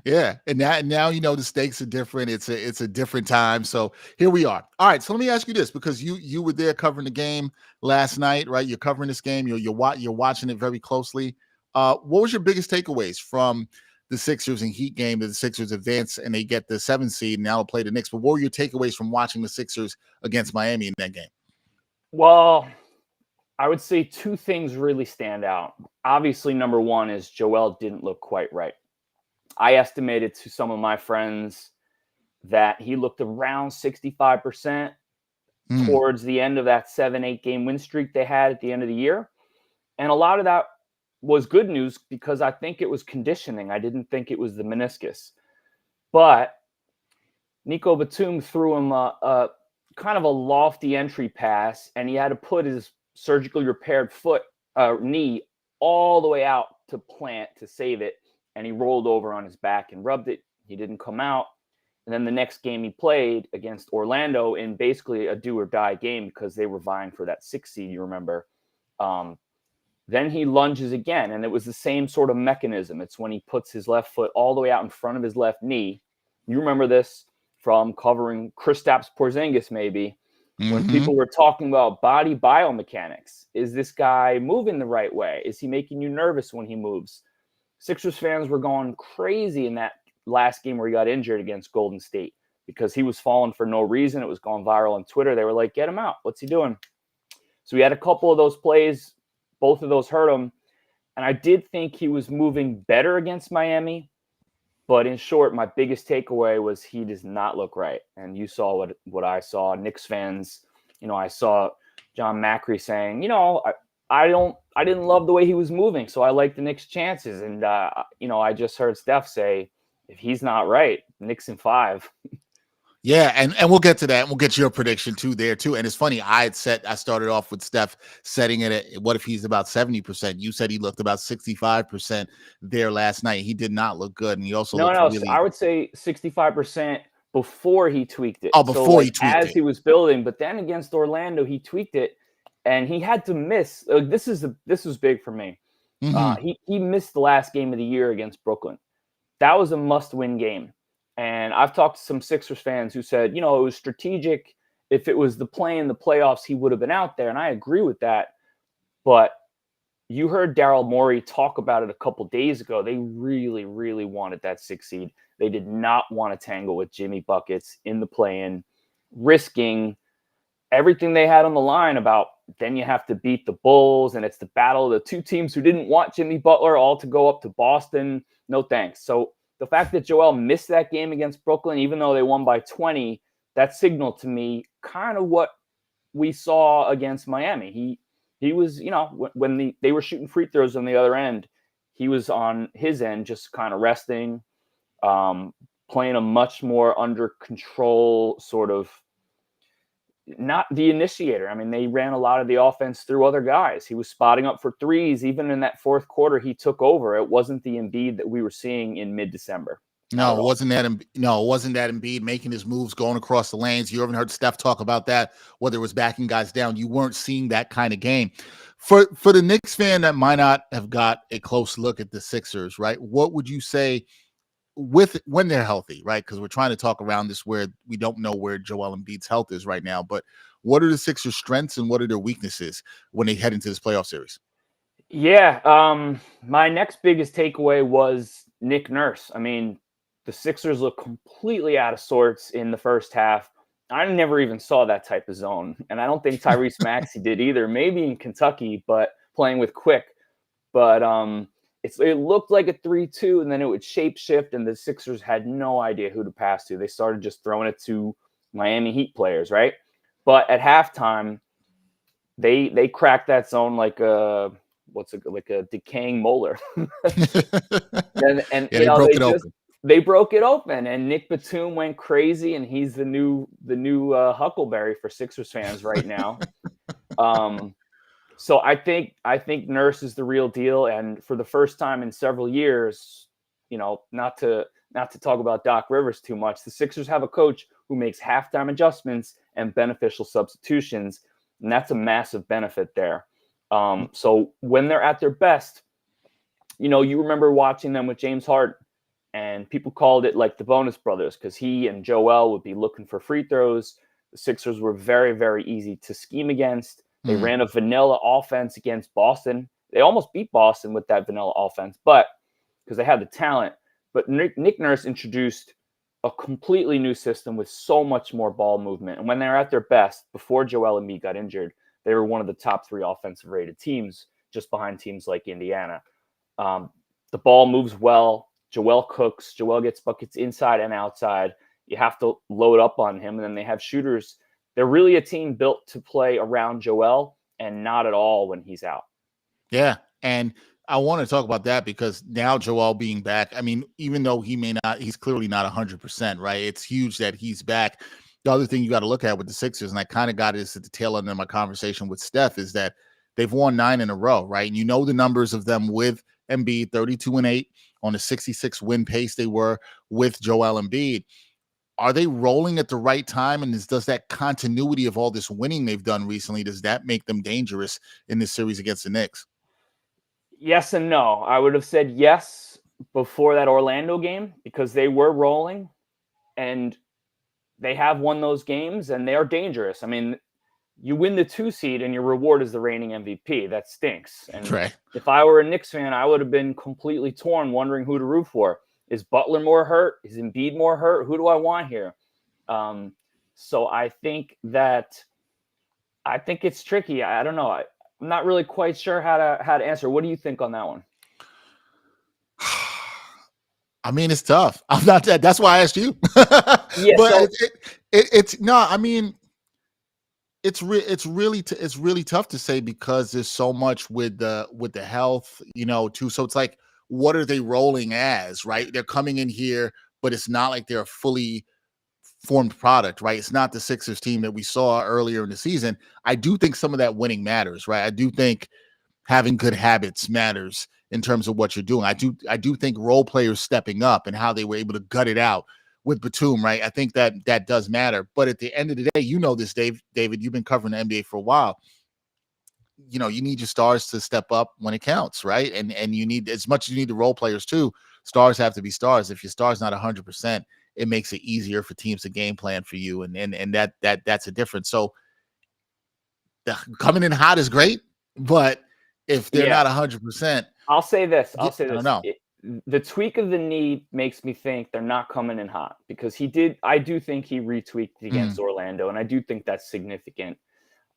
Speaker 2: Yeah, and now the stakes are different. It's a different time. So here we are. All right. So let me ask you this, because you were there covering the game last night, right? You're covering this game. You're watching it very closely. What was your biggest takeaways from the Sixers and Heat game? That the Sixers advance and they get the 7th seed and now they'll play the Knicks. But what were your takeaways from watching the Sixers against Miami in that game?
Speaker 4: Well, I would say two things really stand out. Obviously, number one is Joel didn't look quite right. I estimated to some of my friends that he looked around 65% towards the end of that 7-8 game win streak they had at the end of the year. And a lot of that was good news because I think it was conditioning. I didn't think it was the meniscus. But Nico Batum threw him a kind of a lofty entry pass, and he had to put his surgically repaired knee all the way out to plant to save it. And he rolled over on his back and rubbed it. He didn't come out. And then the next game he played against Orlando in basically a do or die game because they were vying for that 6th seed, you remember. Then he lunges again, and it was the same sort of mechanism. It's when he puts his left foot all the way out in front of his left knee. You remember this from covering Kristaps Porzingis maybe, when people were talking about body biomechanics. Is this guy moving the right way? Is he making you nervous when he moves? Sixers fans were going crazy in that last game where he got injured against Golden State. because he was falling for no reason. It was going viral on Twitter. They were like, get him out. What's he doing? So he had a couple of those plays. Both of those hurt him. And I did think he was moving better against Miami. But in short, my biggest takeaway was he does not look right. And you saw what I saw. Knicks fans, I saw John Macri saying, I didn't love the way he was moving, so I like the Knicks' chances. And I just heard Steph say, if he's not right, Knicks in 5.
Speaker 2: Yeah, and we'll get to that. And we'll get your prediction too there too. And it's funny, I started off with Steph setting it at what if he's about 70%. You said he looked about 65% there last night. He did not look good, and he also looked really.
Speaker 4: So I would say 65% before he tweaked it.
Speaker 2: Oh, before he tweaked
Speaker 4: as he was building, but then against Orlando, he tweaked it, and he had to miss. This was big for me.
Speaker 2: Mm-hmm.
Speaker 4: He missed the last game of the year against Brooklyn. That was a must-win game. And I've talked to some Sixers fans who said, it was strategic. If it was the play in the playoffs, he would have been out there. And I agree with that. But you heard Daryl Morey talk about it a couple days ago. They really, really wanted that 6 seed. They did not want to tangle with Jimmy Buckets in the play-in, risking everything they had on the line about then you have to beat the Bulls. And it's the battle of the two teams who didn't want Jimmy Butler all to go up to Boston. No thanks. So the fact that Joel missed that game against Brooklyn, even though they won by 20, that signaled to me kind of what we saw against Miami. He was, when they were shooting free throws on the other end, he was on his end just kind of resting, playing a much more under control sort of, not the initiator. I mean, they ran a lot of the offense through other guys. He was spotting up for threes. Even in that fourth quarter, he took over. It wasn't the Embiid that we were seeing in mid-December.
Speaker 2: No, it wasn't that Embiid making his moves, going across the lanes. You haven't heard Steph talk about that, whether it was backing guys down. You weren't seeing that kind of game. For the Knicks fan that might not have got a close look at the Sixers, right? What would you say when they're healthy, right? Because we're trying to talk around this where we don't know where Joel Embiid's health is right now. But what are the Sixers' strengths and what are their weaknesses when they head into this playoff series?
Speaker 4: Yeah, my next biggest takeaway was Nick Nurse. I mean, the Sixers look completely out of sorts in the first half. I never even saw that type of zone. And I don't think Tyrese Maxey did either. Maybe in Kentucky, but playing with Quick. But it looked like a 3-2, and then it would shapeshift, and the Sixers had no idea who to pass to. They started just throwing it to Miami Heat players, right? But at halftime, they cracked that zone like a decaying molar. and they broke it open, and Nick Batum went crazy, and he's the new Huckleberry for Sixers fans right now. So I think Nurse is the real deal, and for the first time in several years, not to talk about Doc Rivers too much, the Sixers have a coach who makes halftime adjustments and beneficial substitutions, and that's a massive benefit there. So when they're at their best, you remember watching them with James Harden, and people called it like the bonus brothers because he and Joel would be looking for free throws. The Sixers were very, very easy to scheme against. They ran a vanilla offense against Boston. They almost beat Boston with that vanilla offense, but because they had the talent. But Nick Nurse introduced a completely new system with so much more ball movement. And when they were at their best, before Joel Embiid got injured, they were one of the top 3 offensive rated teams, just behind teams like Indiana. The ball moves well. Joel cooks. Joel gets buckets inside and outside. You have to load up on him. And then they have shooters. They're really a team built to play around Joel and not at all when he's out.
Speaker 2: Yeah. And I want to talk about that because now Joel being back, I mean, even though he's clearly not 100%, right? It's huge that he's back. The other thing you got to look at with the Sixers, and I kind of got this at the tail end of my conversation with Steph, is that they've won 9 in a row, right? And the numbers of them with Embiid, 32-8 on a 66 win pace they were with Joel Embiid. Are they rolling at the right time? And does that continuity of all this winning they've done recently, does that make them dangerous in this series against the Knicks?
Speaker 4: Yes and no. I would have said yes before that Orlando game because they were rolling and they have won those games and they are dangerous. I mean, you win the 2 seed and your reward is the reigning MVP. That stinks. And
Speaker 2: right.
Speaker 4: If I were a Knicks fan, I would have been completely torn, wondering who to root for. Is Butler more hurt? Is Embiid more hurt? Who do I want here? So I think it's tricky. I don't know. I'm not really quite sure how to answer. What do you think on that one?
Speaker 2: I mean, it's tough. I'm not that. That's why I asked you.
Speaker 4: Yeah,
Speaker 2: but it's no. I mean, it's really tough to say because there's so much with the health, too. So it's like, what are they rolling as, right? They're coming in here, but it's not like they're a fully formed product, right? It's not the Sixers team that we saw earlier in the season. I do think some of that winning matters, right? I do think having good habits matters in terms of what you're doing. I do think role players stepping up and how they were able to gut it out with Batum, right? I think that does matter. But at the end of the day, this, David, you've been covering the NBA for a while. You need your stars to step up when it counts, right? And you need, as much as you need the role players too, stars have to be stars. If your star's not 100%, it makes it easier for teams to game plan for you. And that's a difference. So coming in hot is great, but if they're not 100%,
Speaker 4: I'll say this.
Speaker 2: I don't know.
Speaker 4: The tweak of the knee makes me think they're not coming in hot, because I do think he retweaked against Orlando, and I do think that's significant.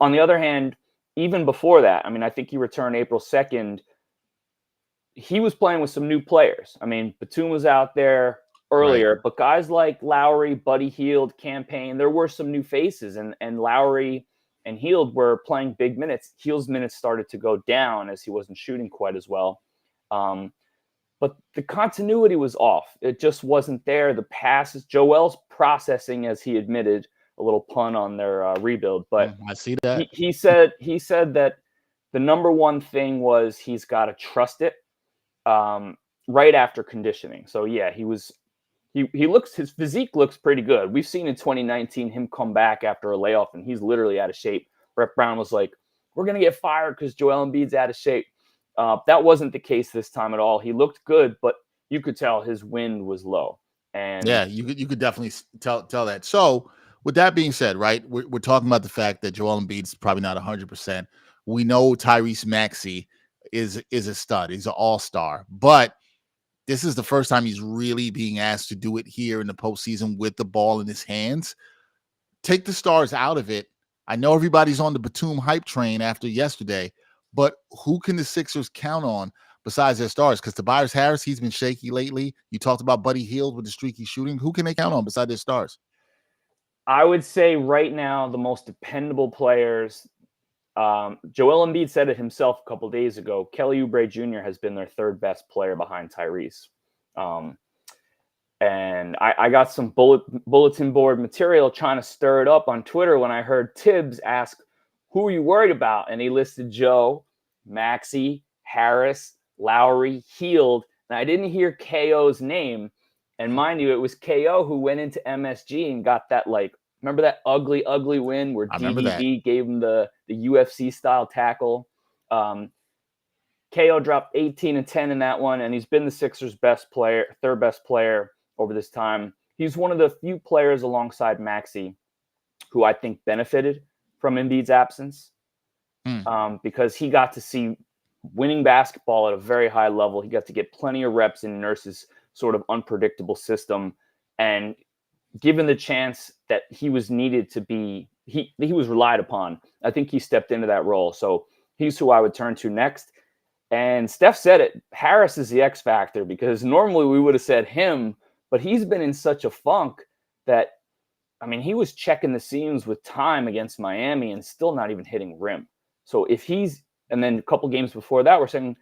Speaker 4: On the other hand, even before that, I mean, I think he returned April 2nd. He was playing with some new players. I mean, Batum was out there earlier, right, but guys like Lowry, Buddy Hield, Campaign, there were some new faces, and Lowry and Hield were playing big minutes. Hield's minutes started to go down as he wasn't shooting quite as well. But the continuity was off. It just wasn't there. The passes, Joel's processing, as he admitted, a little pun on their rebuild. But
Speaker 2: I see that.
Speaker 4: He said that the number one thing was he's got to trust it right after conditioning. So yeah, his physique looks pretty good. We've seen in 2019 him come back after a layoff, and he's literally out of shape. Brett Brown was like, "We're gonna get fired because Joel Embiid's out of shape." That wasn't the case this time at all. He looked good, but you could tell his wind was low. And
Speaker 2: yeah, you could definitely tell that. So with that being said, right, we're talking about the fact that Joel Embiid's probably not 100%. We know Tyrese Maxey is a stud. He's an all-star, but this is the first time he's really being asked to do it here in the postseason with the ball in his hands. Take the stars out of it. I know everybody's on the Batum hype train after yesterday, but who can the Sixers count on besides their stars? Because Tobias Harris, he's been shaky lately. You talked about Buddy Hield with the streaky shooting. Who can they count on besides their stars?
Speaker 4: I would say right now the most dependable players, Joel Embiid said it himself a couple of days ago, Kelly Oubre Jr. has been their third best player behind Tyrese. And I got some bulletin board material trying to stir it up on Twitter when I heard Tibbs ask, "Who are you worried about?" And he listed Joe, Maxey, Harris, Lowry, Hield. And I didn't hear KO's name. And mind you, it was KO who went into MSG and got that, remember that ugly win where DDB gave him the UFC style tackle? KO dropped 18 and 10 in that one, and he's been the Sixers' third best player over this time. He's one of the few players alongside Maxey who I think benefited from Embiid's absence because he got to see winning basketball at a very high level. He got to get plenty of reps in Nurse's sort of unpredictable system, and given the chance that he was needed to be, he was relied upon. I think he stepped into that role. So he's who I would turn to next. And Steph said it. Harris is the X factor, because normally we would have said him, but he's been in such a funk that, I mean, he was checking the seams with time against Miami and still not even hitting rim. So if he's, and then a couple games before that, we're saying,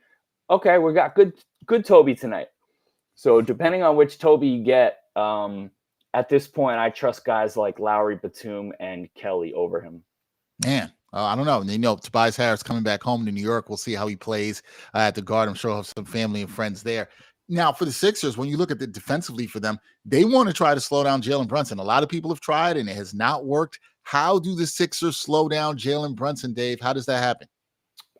Speaker 4: okay, we got good Toby tonight. So depending on which Toby you get, at this point, I trust guys like Lowry, Batum, and Kelly over him.
Speaker 2: Man, I don't know. Tobias Harris coming back home to New York. We'll see how he plays at the Guard. I'm sure he'll have some family and friends there. Now, for the Sixers, when you look at the defensively for them, they want to try to slow down Jalen Brunson. A lot of people have tried, and it has not worked. How do the Sixers slow down Jalen Brunson, Dave? How does that happen?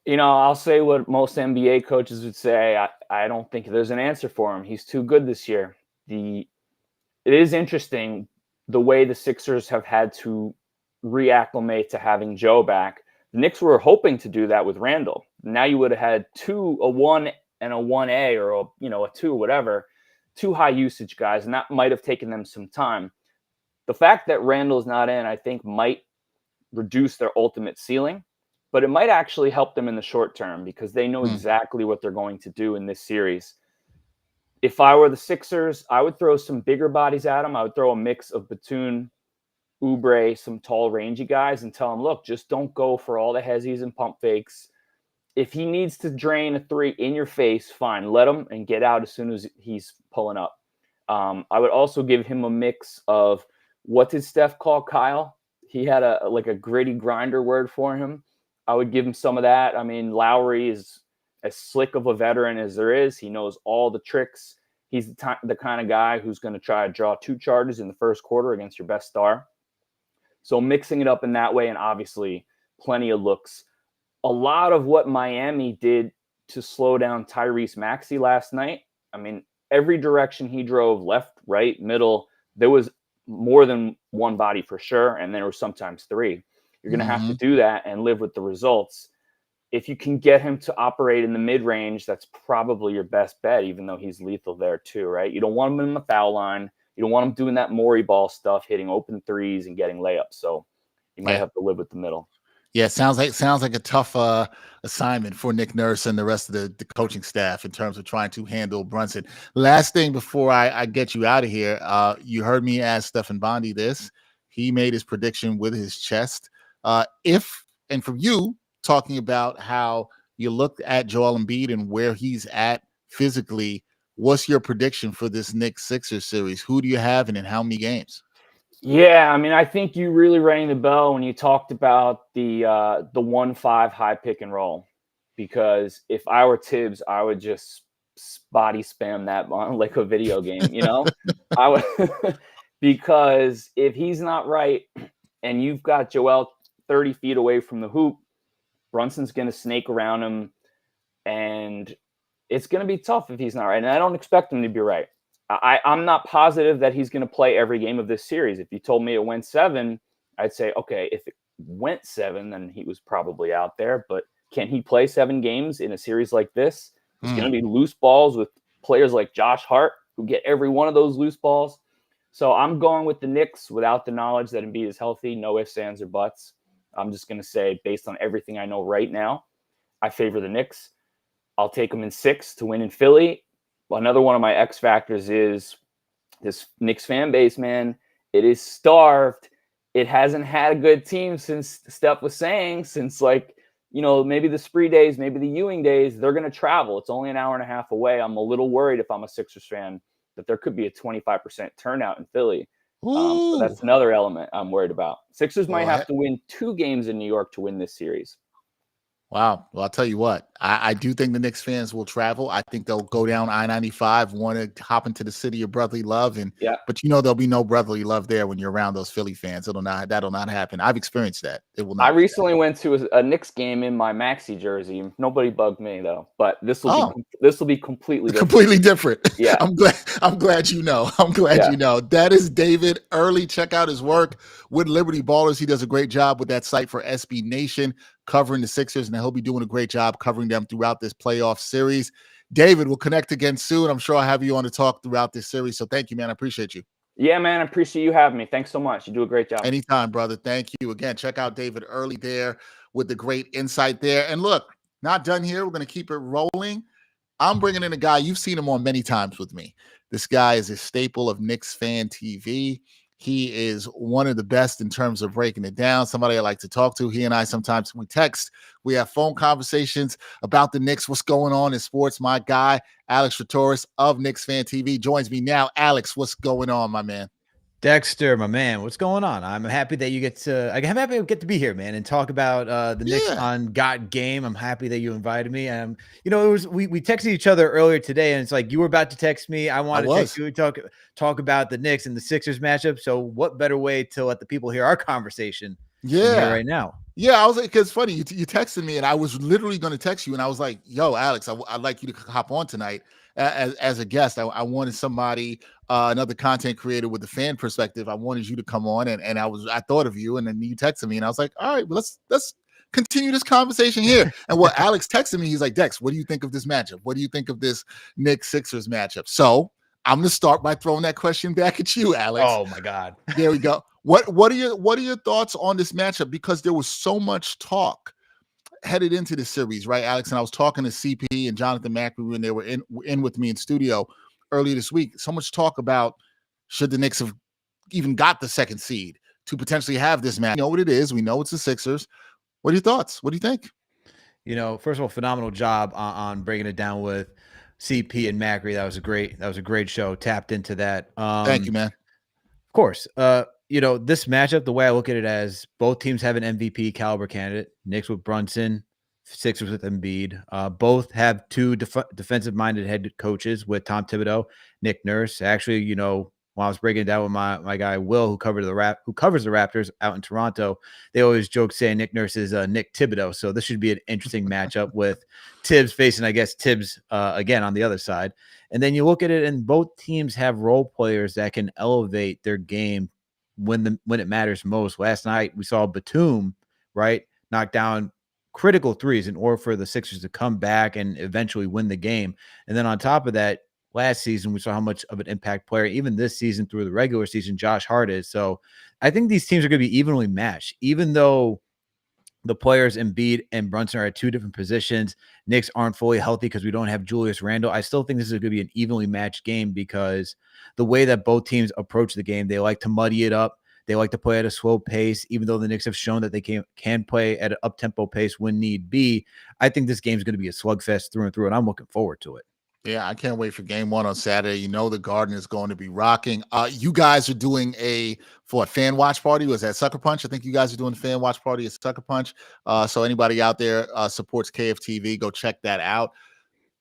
Speaker 4: I'll say what most NBA coaches would say. I don't think there's an answer for him. He's too good this year. It is interesting the way the Sixers have had to reacclimate to having Joe back. The Knicks were hoping to do that with Randall. Now you would have had a 1 and a 1A, or a 2, whatever, two high usage guys, and that might have taken them some time. The fact that Randall's not in, I think, might reduce their ultimate ceiling, but it might actually help them in the short term because they know exactly what they're going to do in this series. If I were the Sixers, I would throw some bigger bodies at them. I would throw a mix of Batum, Oubre, some tall, rangy guys, and tell them, look, just don't go for all the hezzies and pump fakes. If he needs to drain a three in your face, fine, let him and get out as soon as he's pulling up. I would also give him a mix of, what did Steph call Kyle? He had a gritty grinder word for him. I would give him some of that. I mean, Lowry is as slick of a veteran as there is. He knows all the tricks. He's the kind of guy who's going to try to draw 2 charges in the first quarter against your best star. So mixing it up in that way, and obviously plenty of looks. A lot of what Miami did to slow down Tyrese Maxey last night, I mean, every direction he drove, left, right, middle, there was more than one body for sure, and there were sometimes 3. You're going to have to do that and live with the results. If you can get him to operate in the mid-range, that's probably your best bet, even though he's lethal there too, right? You don't want him in the foul line. You don't want him doing that Morey ball stuff, hitting open threes and getting layups. So you might have to live with the middle.
Speaker 2: Yeah, sounds like a tough assignment for Nick Nurse and the rest of the coaching staff in terms of trying to handle Brunson. Last thing before I get you out of here, you heard me ask Stefan Bondy this. He made his prediction with his chest. And from you talking about how you looked at Joel Embiid and where he's at physically, what's your prediction for this Knicks Sixers series? Who do you have and in how many games?
Speaker 4: Yeah, I mean, I think you really rang the bell when you talked about the 1-5 high pick and roll, because if I were Tibbs, I would just body spam that like a video game, you know? I would because if he's not right and you've got Joel 30 feet away from the hoop, Brunson's going to snake around him, and it's going to be tough if he's not right. And I don't expect him to be right. I'm not positive that he's going to play every game of this series. If you told me it went 7, I'd say, okay, if it went 7, then he was probably out there. But can he play 7 games in a series like this? It's going to be loose balls with players like Josh Hart, who get every one of those loose balls. So I'm going with the Knicks without the knowledge that Embiid is healthy. No ifs, ands, or buts. I'm just going to say, based on everything I know right now, I favor the Knicks. I'll take them in 6 to win in Philly. Another one of my X factors is this Knicks fan base, man. It is starved. It hasn't had a good team since Steph was saying, since maybe the Spree days, maybe the Ewing days. They're going to travel. It's only an hour and a half away. I'm a little worried if I'm a Sixers fan that there could be a 25% turnout in Philly. So that's another element I'm worried about. Sixers might have to win 2 games in New York to win this series.
Speaker 2: Wow. Well, I'll tell you what, I do think the Knicks fans will travel. I think they'll go down I-95, want to hop into the city of brotherly love. But there'll be no brotherly love there when you're around those Philly fans. That'll not happen. I've experienced that. It will not.
Speaker 4: I recently went to a Knicks game in my Maxey jersey. Nobody bugged me though, but this will be completely different.
Speaker 2: Completely different.
Speaker 4: Yeah.
Speaker 2: I'm glad you know. You know. That is David Early. Check out his work with Liberty Ballers. He does a great job with that site for SB Nation, covering the Sixers, and he'll be doing a great job covering them throughout this playoff series. David, we'll connect again soon. I'm sure I'll have you on to talk throughout this series. So thank you, man. I appreciate you.
Speaker 4: Yeah, man. I appreciate you having me. Thanks so much. You do a great job.
Speaker 2: Anytime, brother. Thank you. Again, check out David Early there with the great insight there. And look, not done here. We're going to keep it rolling. I'm bringing in a guy. You've seen him on many times with me. This guy is a staple of Knicks Fan TV. He is one of the best in terms of breaking it down. Somebody I like to talk to. He and I sometimes we text. We have phone conversations about the Knicks. What's going on in sports? My guy, Alex Torres of Knicks Fan TV, joins me now. Alex, what's going on, my man?
Speaker 5: Dexter, my man, what's going on? I'm happy that you get to be here, man, and talk about the Knicks on Got Game. I'm happy that you invited me. We texted each other earlier today, and it's like you were about to text me. I wanted to text you and talk about the Knicks and the Sixers matchup. So what better way to let the people hear our conversation right now?
Speaker 2: Yeah, I was like, because funny, you texted me, and I was literally going to text you, and I was like, yo, Alex, I'd like you to hop on tonight as a guest. I wanted somebody, another content creator with the fan perspective. I wanted you to come on, and I thought of you, and then you texted me, and I was like, all right, well, let's continue this conversation here. And what Alex texted me, he's like, Dex, what do you think of this matchup? What do you think of this Knicks Sixers matchup? So I'm going to start by throwing that question back at you, Alex.
Speaker 5: Oh my God.
Speaker 2: There we go. What are your thoughts on this matchup? Because there was so much talk headed into the series, right, Alex? And I was talking to CP and Jonathan Macri when they were in with me in studio earlier this week. So much talk about should the Knicks have even got the second seed to potentially have this match. We know what it is. We know it's the Sixers. What are your thoughts? What do you think?
Speaker 5: First of all, phenomenal job on breaking it down with CP and Macri. That was a great show. Tapped into that.
Speaker 2: Thank you, man.
Speaker 5: Of course. This matchup, the way I look at it as both teams have an MVP caliber candidate. Knicks with Brunson, Sixers with Embiid. Both have two defensive-minded head coaches with Tom Thibodeau, Nick Nurse. Actually, when I was breaking it down with my guy Will, who covers the Raptors out in Toronto, they always joke saying Nick Nurse is Nick Thibodeau. So this should be an interesting matchup with Tibbs facing, I guess, Tibbs again on the other side. And then you look at it, and both teams have role players that can elevate their game when it matters most. Last night we saw Batum, right, knock down critical threes in order for the Sixers to come back and eventually win the game. And then on top of that, last season, we saw how much of an impact player, even this season through the regular season, Josh Hart is. So I think these teams are going to be evenly matched, even though the players Embiid and Brunson are at two different positions. Knicks aren't fully healthy because we don't have Julius Randle. I still think this is going to be an evenly matched game because the way that both teams approach the game, they like to muddy it up. They like to play at a slow pace, even though the Knicks have shown that they can play at an up-tempo pace when need be. I think this game is going to be a slugfest through and through, and I'm looking forward to it.
Speaker 2: Yeah, I can't wait for game one on Saturday. The Garden is going to be rocking. You guys are doing a fan watch party. Was that Sucker Punch? I think you guys are doing a fan watch party at Sucker Punch. So anybody out there supports KFTV, go check that out.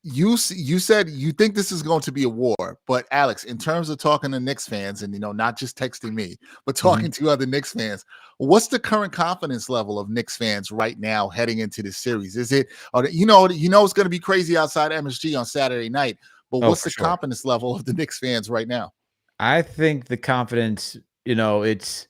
Speaker 2: You said you think this is going to be a war, but Alex, in terms of talking to Knicks fans and, not just texting me, but talking to other Knicks fans, what's the current confidence level of Knicks fans right now heading into this series? Is it, it's going to be crazy outside MSG on Saturday night, but what's the confidence level of the Knicks fans right now?
Speaker 5: I think the confidence, it's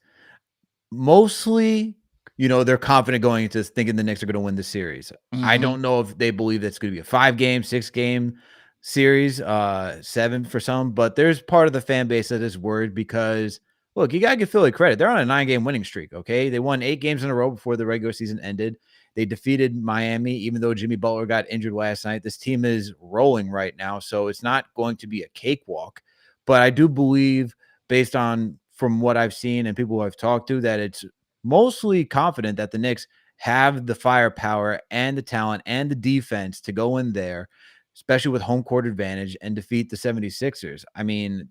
Speaker 5: mostly, they're confident going into thinking the Knicks are going to win the series. Mm-hmm. I don't know if they believe that's going to be a 5-game, 6-game series, 7 for some, but there's part of the fan base that is worried because, look, you got to give Philly credit. They're on a 9-game winning streak, okay? They won 8 games in a row before the regular season ended. They defeated Miami, even though Jimmy Butler got injured last night. This team is rolling right now, so it's not going to be a cakewalk. But I do believe, based on from what I've seen and people who I've talked to, that it's mostly confident that the Knicks have the firepower and the talent and the defense to go in there, especially with home court advantage, and defeat the 76ers. I mean,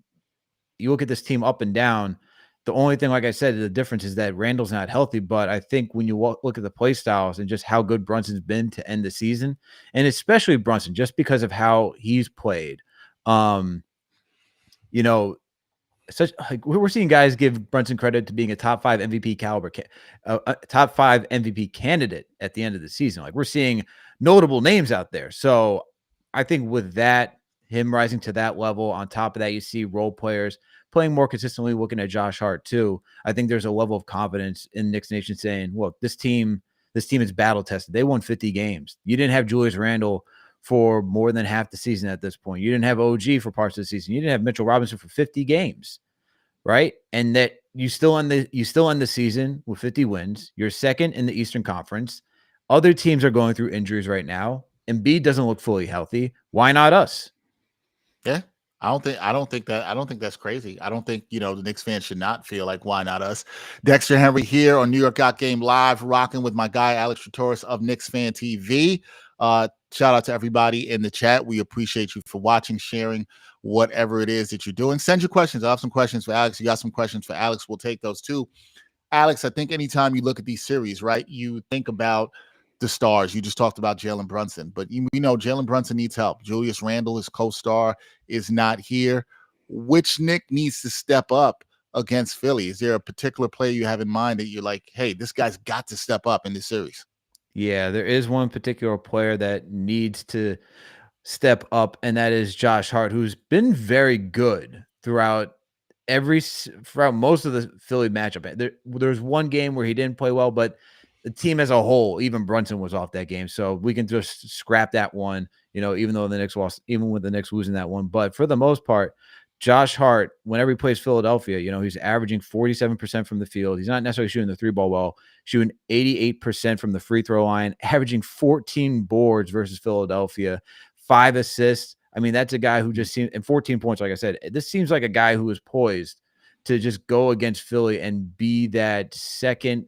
Speaker 5: you look at this team up and down. The only thing, like I said, the difference is that Randall's not healthy. But I think when you look at the play styles and just how good Brunson's been to end the season, and especially Brunson, just because of how he's played, we're seeing guys give Brunson credit to being a top 5 MVP caliber, a top 5 MVP candidate at the end of the season. Like, we're seeing notable names out there. So I think with that, him rising to that level, on top of that, you see role players playing more consistently, looking at Josh Hart too. I think there's a level of confidence in Knicks Nation saying, look, this team is battle tested. They won 50 games. You didn't have Julius Randle for more than half the season at this point. You didn't have OG for parts of the season. You didn't have Mitchell Robinson for 50 games, right? And that you still end the season with 50 wins. You're second in the Eastern Conference. Other teams are going through injuries right now. Embiid doesn't look fully healthy. Why not us?
Speaker 2: Yeah. I don't think that's crazy. I don't think, the Knicks fans should not feel like, why not us? Dexter Henry here on New York Got Game Live, rocking with my guy, Alex Torres of Knicks Fan TV. Shout out to everybody in the chat. We appreciate you for watching, sharing, whatever it is that you're doing. Send your questions. I have some questions for Alex. You got some questions for Alex. We'll take those too. Alex, I think anytime you look at these series, right, you think about the stars. You just talked about Jalen Brunson, but we know Jalen Brunson needs help. Julius Randle, his co-star, is not here. Which Knick needs to step up against Philly? Is there a particular player you have in mind that you're like, hey, this guy's got to step up in this series?
Speaker 5: Yeah, there is one particular player that needs to step up, and that is Josh Hart, who's been very good throughout most of the Philly matchup. There's one game where he didn't play well, but the team as a whole, even Brunson was off that game. So we can just scrap that one, even though the Knicks lost, even with the Knicks losing that one. But for the most part, Josh Hart, whenever he plays Philadelphia, he's averaging 47% from the field. He's not necessarily shooting the 3-ball well, shooting 88% from the free throw line, averaging 14 boards versus Philadelphia, 5 assists. I mean, that's a guy who just seems, and 14 points, like I said, this seems like a guy who is poised to just go against Philly and be that second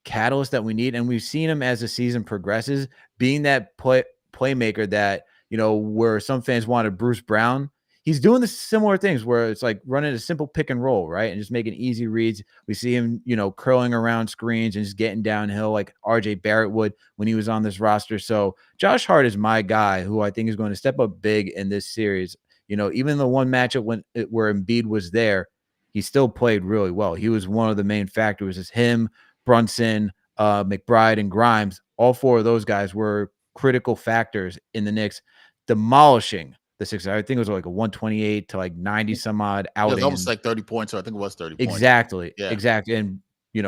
Speaker 5: catalyst that we need. And we've seen him as the season progresses, being that playmaker that, where some fans wanted Bruce Brown. He's doing the similar things where it's like running a simple pick and roll, right? And just making easy reads. We see him, curling around screens and just getting downhill like RJ Barrett would when he was on this roster. So Josh Hart is my guy who I think is going to step up big in this series. Even the one matchup where Embiid was there, he still played really well. He was one of the main factors. It's him, Brunson, McBride, and Grimes. All 4 of those guys were critical factors in the Knicks demolishing the Sixers. I think it was like a 128 to like 90 some odd outing.
Speaker 2: It was almost like 30 points. So I think it was 30 points.
Speaker 5: Exactly.
Speaker 2: Yeah.
Speaker 5: Exactly. And,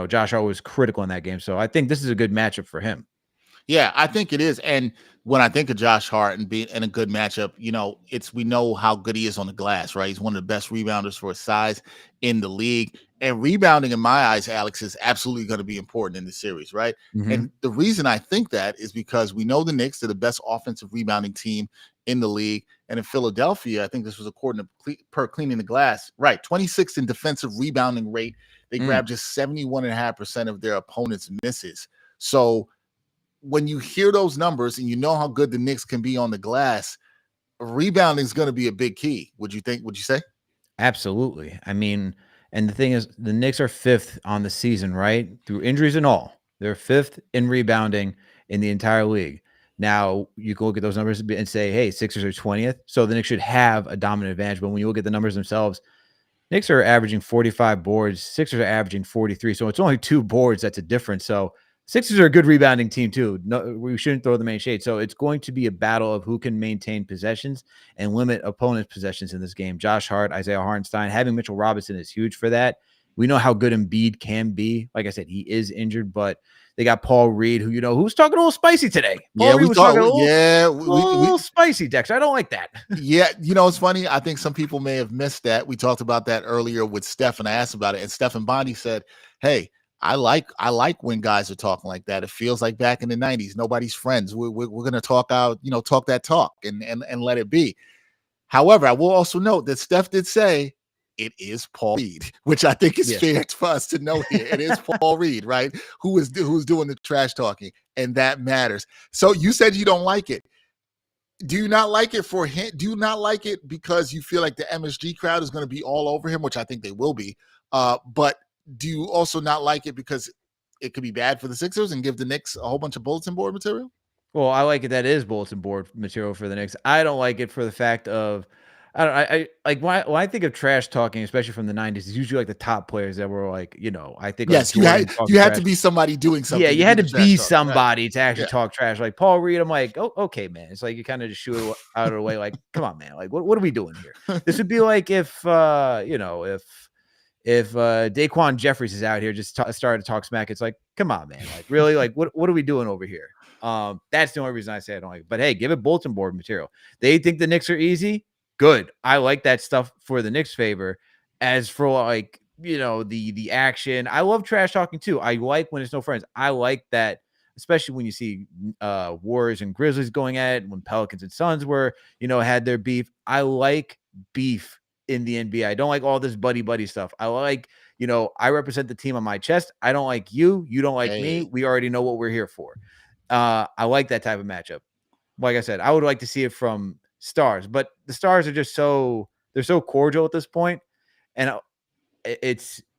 Speaker 5: Josh Hart was critical in that game. So I think this is a good matchup for him.
Speaker 2: Yeah, I think it is. And when I think of Josh Hart and being in a good matchup, we know how good he is on the glass, right? He's one of the best rebounders for his size in the league. And rebounding, in my eyes, Alex, is absolutely going to be important in the series, right? Mm-hmm. And the reason I think that is because we know the Knicks are the best offensive rebounding team in the league. And in Philadelphia, I think this was according to per Cleaning the Glass, right? 26th in defensive rebounding rate. They grabbed just 71.5% of their opponents' misses. So when you hear those numbers and you know how good the Knicks can be on the glass, rebounding is going to be a big key. Would you say?
Speaker 5: Absolutely. I mean, and the thing is, the Knicks are 5th on the season, right? Through injuries and all. They're 5th in rebounding in the entire league. Now, you can look at those numbers and say, hey, Sixers are 20th. So the Knicks should have a dominant advantage. But when you look at the numbers themselves, Knicks are averaging 45 boards. Sixers are averaging 43. So it's only 2 boards. That's a difference. So Sixers are a good rebounding team too. No, we shouldn't throw them any shade. So it's going to be a battle of who can maintain possessions and limit opponents' possessions in this game. Josh Hart, Isaiah Hartenstein, having Mitchell Robinson is huge for that. We know how good Embiid can be. Like I said, he is injured, but they got Paul Reed, who's talking a little spicy today. Paul Reed was talking a little spicy, Dexter. I don't like that.
Speaker 2: Yeah, it's funny. I think some people may have missed that. We talked about that earlier with Steph, and I asked about it, and Stefan Bondy said, hey, I like when guys are talking like that. It feels like back in the 90s. Nobody's friends. We're going to talk out, talk that talk and let it be. However, I will also note that Steph did say it is Paul Reed, which I think is fair for us to know here. It is Paul Reed, right? Who's doing the trash talking, and that matters. So you said you don't like it. Do you not like it for him? Do you not like it because you feel like the MSG crowd is going to be all over him, which I think they will be. But do you also not like it because it could be bad for the Sixers and give the Knicks a whole bunch of bulletin board material?
Speaker 5: Well, I like it. That is bulletin board material for the Knicks. I don't like it for the fact of, I like when I think of trash talking, especially from the 90s, it's usually like the top players that were like, I think.
Speaker 2: Yes,
Speaker 5: like
Speaker 2: you had to be somebody doing something.
Speaker 5: Yeah, you had to be somebody to actually talk trash. Like Paul Reed, I'm like, oh, okay, man. It's like you kind of just shoot it out of the way. Like, come on, man. Like, what are we doing here? This would be like if Daquan Jeffries is out here just started to talk smack. It's like, come on, man. Like, really? Like, what are we doing over here? That's the only reason I say I don't like it. But hey, give it bulletin board material. They think the Knicks are easy. Good. I like that stuff for the Knicks' favor. As for like, the action, I love trash talking too. I like when it's no friends. I like that, especially when you see Warriors and Grizzlies going at it, when Pelicans and Suns were, had their beef. I like beef in the NBA. I don't like all this buddy stuff. I like, I represent the team on my chest. I don't like you. You don't like me. We already know what we're here for. I like that type of matchup. Like I said, I would like to see it from stars, but the stars are just they're so cordial at this point, and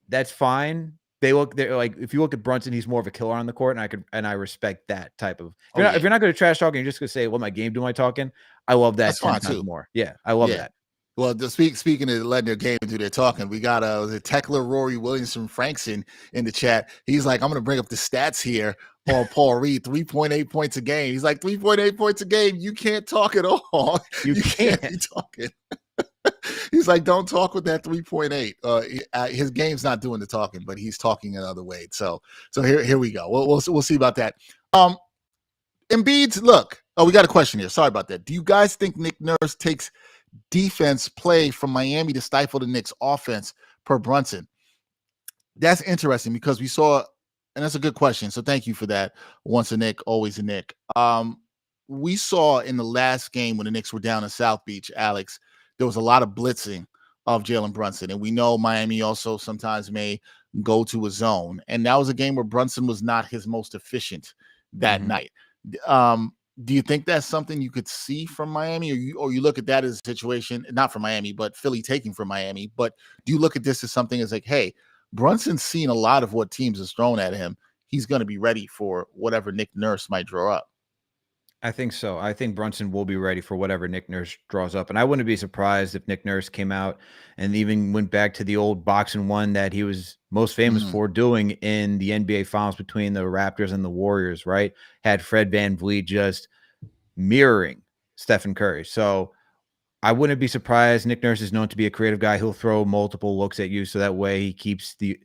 Speaker 5: that's fine. They're like, if you look at Brunson, he's more of a killer on the court, and I respect that type of. If you're not going to trash talk and you're just going to say, "Well, my game do my talking," I love that 10 times more. Yeah, I love that.
Speaker 2: Well, speaking of letting their game do their talking, we got the Tekla Rory Williamson Frankson in the chat. He's like, I'm going to bring up the stats here on Paul Reed, 3.8 points a game. He's like, 3.8 points a game. You can't talk at all. You can't be talking. He's like, don't talk with that 3.8. His game's not doing the talking, but he's talking in other ways. So here we go. We'll see about that. Embiid's look. Oh, we got a question here. Sorry about that. Do you guys think Nick Nurse takes defense play from Miami to stifle the Knicks offense per Brunson? That's interesting because we saw, and that's a good question. So thank you for that. Once a Knick, always a Knick. We saw in the last game when the Knicks were down in South Beach, Alex, there was a lot of blitzing of Jalen Brunson. And we know Miami also sometimes may go to a zone. And that was a game where Brunson was not his most efficient that night. Do you think that's something you could see from Miami, or you look at that as a situation, not from Miami, but Philly taking from Miami? But do you look at this as something as like, hey, Brunson's seen a lot of what teams has thrown at him. He's going to be ready for whatever Nick Nurse might draw up.
Speaker 5: I think so. I think Brunson will be ready for whatever Nick Nurse draws up. And I wouldn't be surprised if Nick Nurse came out and even went back to the old boxing one that he was most famous for doing in the NBA Finals between the Raptors and the Warriors, right? Had Fred VanVleet just mirroring Stephen Curry. So I wouldn't be surprised. Nick Nurse is known to be a creative guy. He'll throw multiple looks at you so that way he keeps the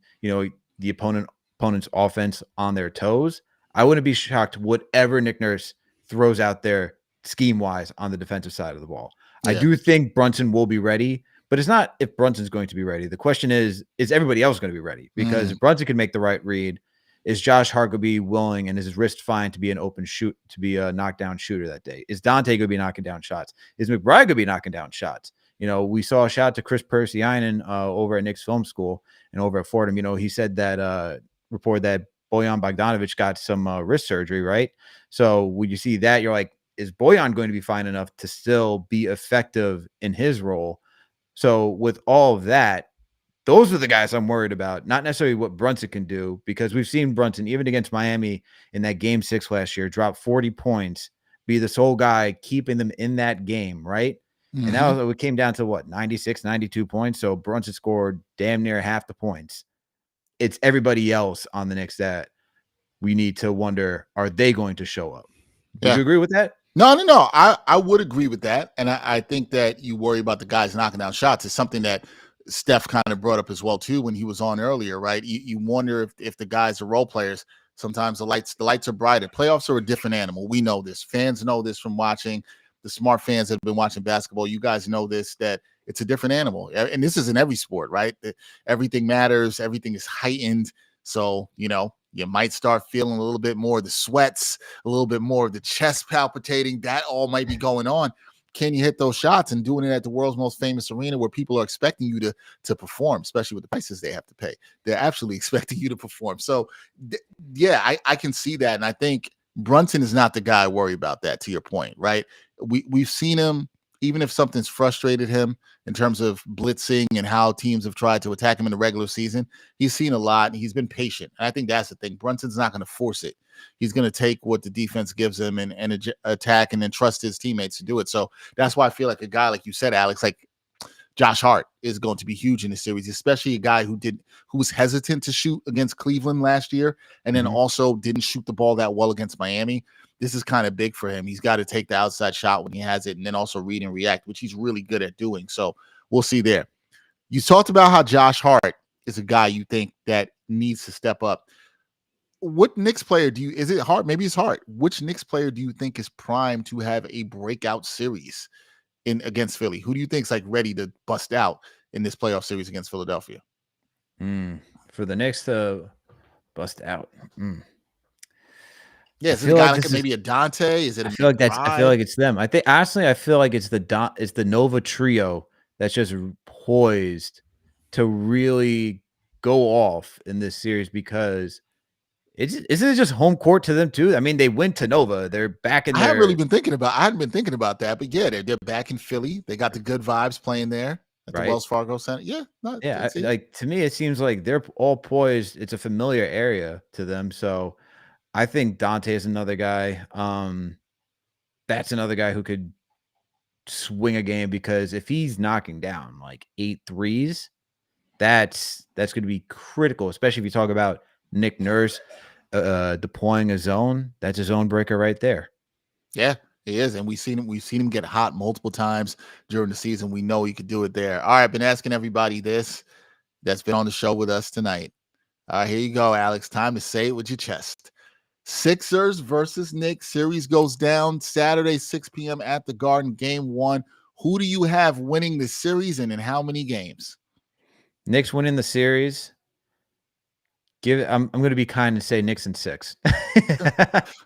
Speaker 5: opponent's offense on their toes. I wouldn't be shocked whatever Nick Nurse throws out there scheme-wise on the defensive side of the ball. Yeah. I do think Brunson will be ready, but it's not if Brunson's going to be ready. The question is everybody else going to be ready? Because if Brunson can make the right read, is Josh Hart going to be willing and is his wrist fine to be an open shoot, to be a knockdown shooter that day? Is Dante going to be knocking down shots? Is McBride going to be knocking down shots? We saw a shout out to Chris Persianen over at Knicks Film School and over at Fordham. He said that report that Bojan Bogdanovic got some wrist surgery, right? So when you see that, you're like, is Bojan going to be fine enough to still be effective in his role? So with all of that, those are the guys I'm worried about, not necessarily what Brunson can do, because we've seen Brunson, even against Miami in that game 6 last year, drop 40 points, be the sole guy keeping them in that game, right? And that was, it came down to what, 96, 92 points. So Brunson scored damn near half the points. It's everybody else on the Knicks that we need to wonder, are they going to show up? Would you agree with that?
Speaker 2: No. I would agree with that. And I think that you worry about the guys knocking down shots. It's something that Steph kind of brought up as well, too, when he was on earlier, right? You wonder if the guys are role players. Sometimes the lights are brighter. Playoffs are a different animal. We know this. Fans know this from watching. The smart fans that have been watching basketball, you guys know this, that it's a different animal. And this is in every sport, right? Everything matters. Everything is heightened. So, you might start feeling a little bit more of the sweats, a little bit more of the chest palpitating. That all might be going on. Can you hit those shots? And doing it at the world's most famous arena where people are expecting you to perform, especially with the prices they have to pay. They're absolutely expecting you to perform. So, I can see that. And I think Brunson is not the guy I worry about that, to your point, right? We've seen him, even if something's frustrated him in terms of blitzing and how teams have tried to attack him in the regular season, he's seen a lot and he's been patient. And I think that's the thing. Brunson's not going to force it. He's going to take what the defense gives him and attack and then trust his teammates to do it. So that's why I feel like a guy, like you said, Alex, like Josh Hart is going to be huge in this series, especially a guy who was hesitant to shoot against Cleveland last year and then also didn't shoot the ball that well against Miami. This is kind of big for him. He's got to take the outside shot when he has it and then also read and react, which he's really good at doing. So we'll see there. You talked about how Josh Hart is a guy you think that needs to step up. What Knicks player is it Hart? Maybe it's Hart. Which Knicks player do you think is primed to have a breakout series against Philly? Who do you think is like ready to bust out in this playoff series against Philadelphia?
Speaker 5: For the Knicks to bust out.
Speaker 2: Yeah, is it a guy like maybe a Dante? Is it? I feel
Speaker 5: like it's them. I think honestly, I feel like it's the Nova trio that's just poised to really go off in this series because isn't it just home court to them too? I mean, they went to Nova. They're back in there. I hadn't been thinking
Speaker 2: about that, but yeah, they're back in Philly. They got the good vibes playing there at the Wells Fargo Center. Yeah,
Speaker 5: like to me, it seems like they're all poised. It's a familiar area to them, so I think Dante is another guy. That's another guy who could swing a game because if he's knocking down like 8 threes, that's going to be critical, especially if you talk about Nick Nurse deploying a zone. That's a zone breaker right there.
Speaker 2: Yeah, he is, and we've seen him get hot multiple times during the season. We know he could do it there. All right, I've been asking everybody this that's been on the show with us tonight. All right, here you go, Alex. Time to say it with your chest. Sixers versus Knicks series goes down Saturday, 6 p.m. at the Garden, game 1. Who do you have winning the series and in how many games?
Speaker 5: Knicks winning the series. I'm going to be kind and say Knicks in 6.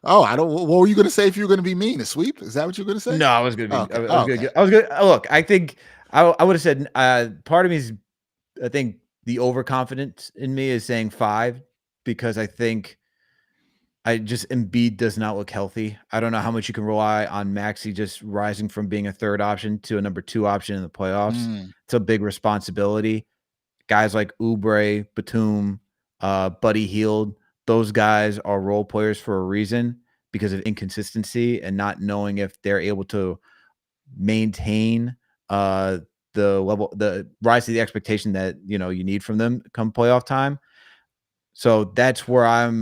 Speaker 2: Oh, I don't. What were you going to say if you were going to be mean? A sweep? Is that what you're going to say?
Speaker 5: No, I was going to be.
Speaker 2: Okay.
Speaker 5: I was going to. I was going. Look, I think I would have said. Part of me is, I think the overconfidence in me is saying 5 because I think Embiid does not look healthy. I don't know how much you can rely on Maxey just rising from being a third option to a number 2 option in the playoffs. It's a big responsibility. Guys like Oubre, Batum, Buddy Hield, those guys are role players for a reason because of inconsistency and not knowing if they're able to maintain the level, the rise to the expectation that you need from them come playoff time. So that's where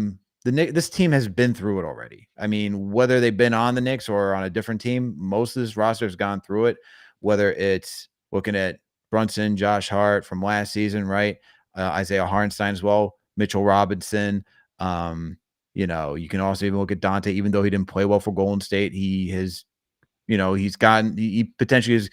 Speaker 5: this team has been through it already. I mean, whether they've been on the Knicks or on a different team, most of this roster has gone through it, whether it's looking at Brunson, Josh Hart from last season, right? Isaiah Hartenstein as well, Mitchell Robinson. You can also even look at Dante, even though he didn't play well for Golden State, he potentially is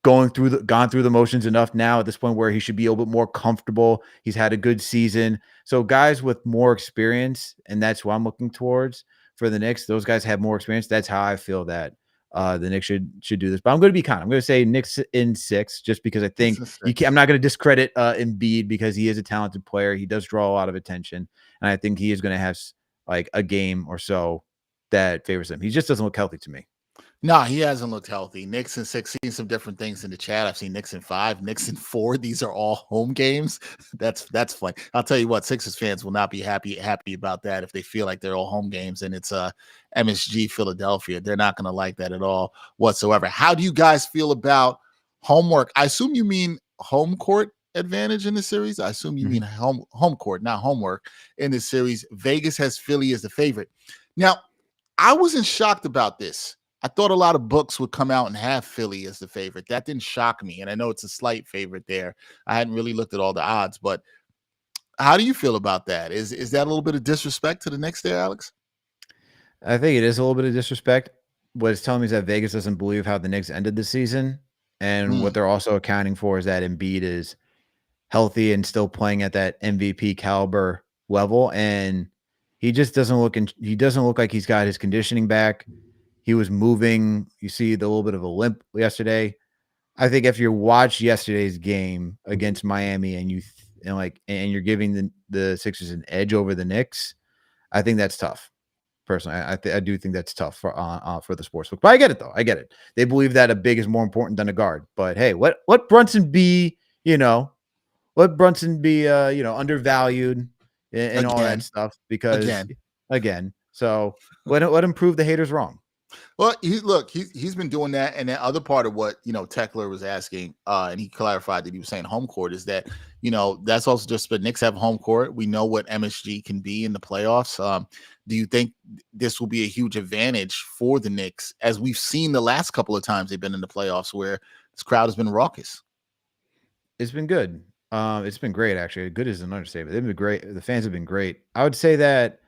Speaker 5: gone through the motions enough now at this point where he should be a little bit more comfortable. He's had a good season. So guys with more experience, and that's what I'm looking towards for the Knicks. Those guys have more experience. That's how I feel that the Knicks should do this. But I'm going to be kind. I'm going to say Knicks in 6 just because I think I'm not going to discredit Embiid because he is a talented player. He does draw a lot of attention. And I think he is going to have like a game or so that favors him. He just doesn't look healthy to me.
Speaker 2: No, he hasn't looked healthy. Knicks in 6, seen some different things in the chat. I've seen Knicks in 5, Knicks in 4. These are all home games. That's fun. I'll tell you what, Sixers fans will not be happy about that if they feel like they're all home games and it's MSG Philadelphia. They're not going to like that at all whatsoever. How do you guys feel about homework? I assume you mean home court advantage in the series. I assume you mean home court, not homework in the series. Vegas has Philly as the favorite. Now, I wasn't shocked about this. I thought a lot of books would come out and have Philly as the favorite. That didn't shock me. And I know it's a slight favorite there. I hadn't really looked at all the odds, but how do you feel about that? Is that a little bit of disrespect to the Knicks there, Alex?
Speaker 5: I think it is a little bit of disrespect. What it's telling me is that Vegas doesn't believe how the Knicks ended the season. And what they're also accounting for is that Embiid is healthy and still playing at that MVP caliber level. And he just doesn't look like he's got his conditioning back. He was moving. You see the little bit of a limp yesterday. I think if you watch yesterday's game against Miami and you're giving the Sixers an edge over the Knicks, I think that's tough. Personally, I do think that's tough for the sportsbook. But I get it though. I get it. They believe that a big is more important than a guard. But hey, let Brunson be undervalued and all that stuff because again. So let him prove the haters wrong.
Speaker 2: Well, he's been doing that, and the other part of what Tekler was asking, and he clarified that he was saying home court is that that's also just the Knicks have home court. We know what MSG can be in the playoffs. Do you think this will be a huge advantage for the Knicks, as we've seen the last couple of times they've been in the playoffs where this crowd has been raucous?
Speaker 5: It's been good. It's been great actually. Good is an understatement. They've been great. The fans have been great. I would say that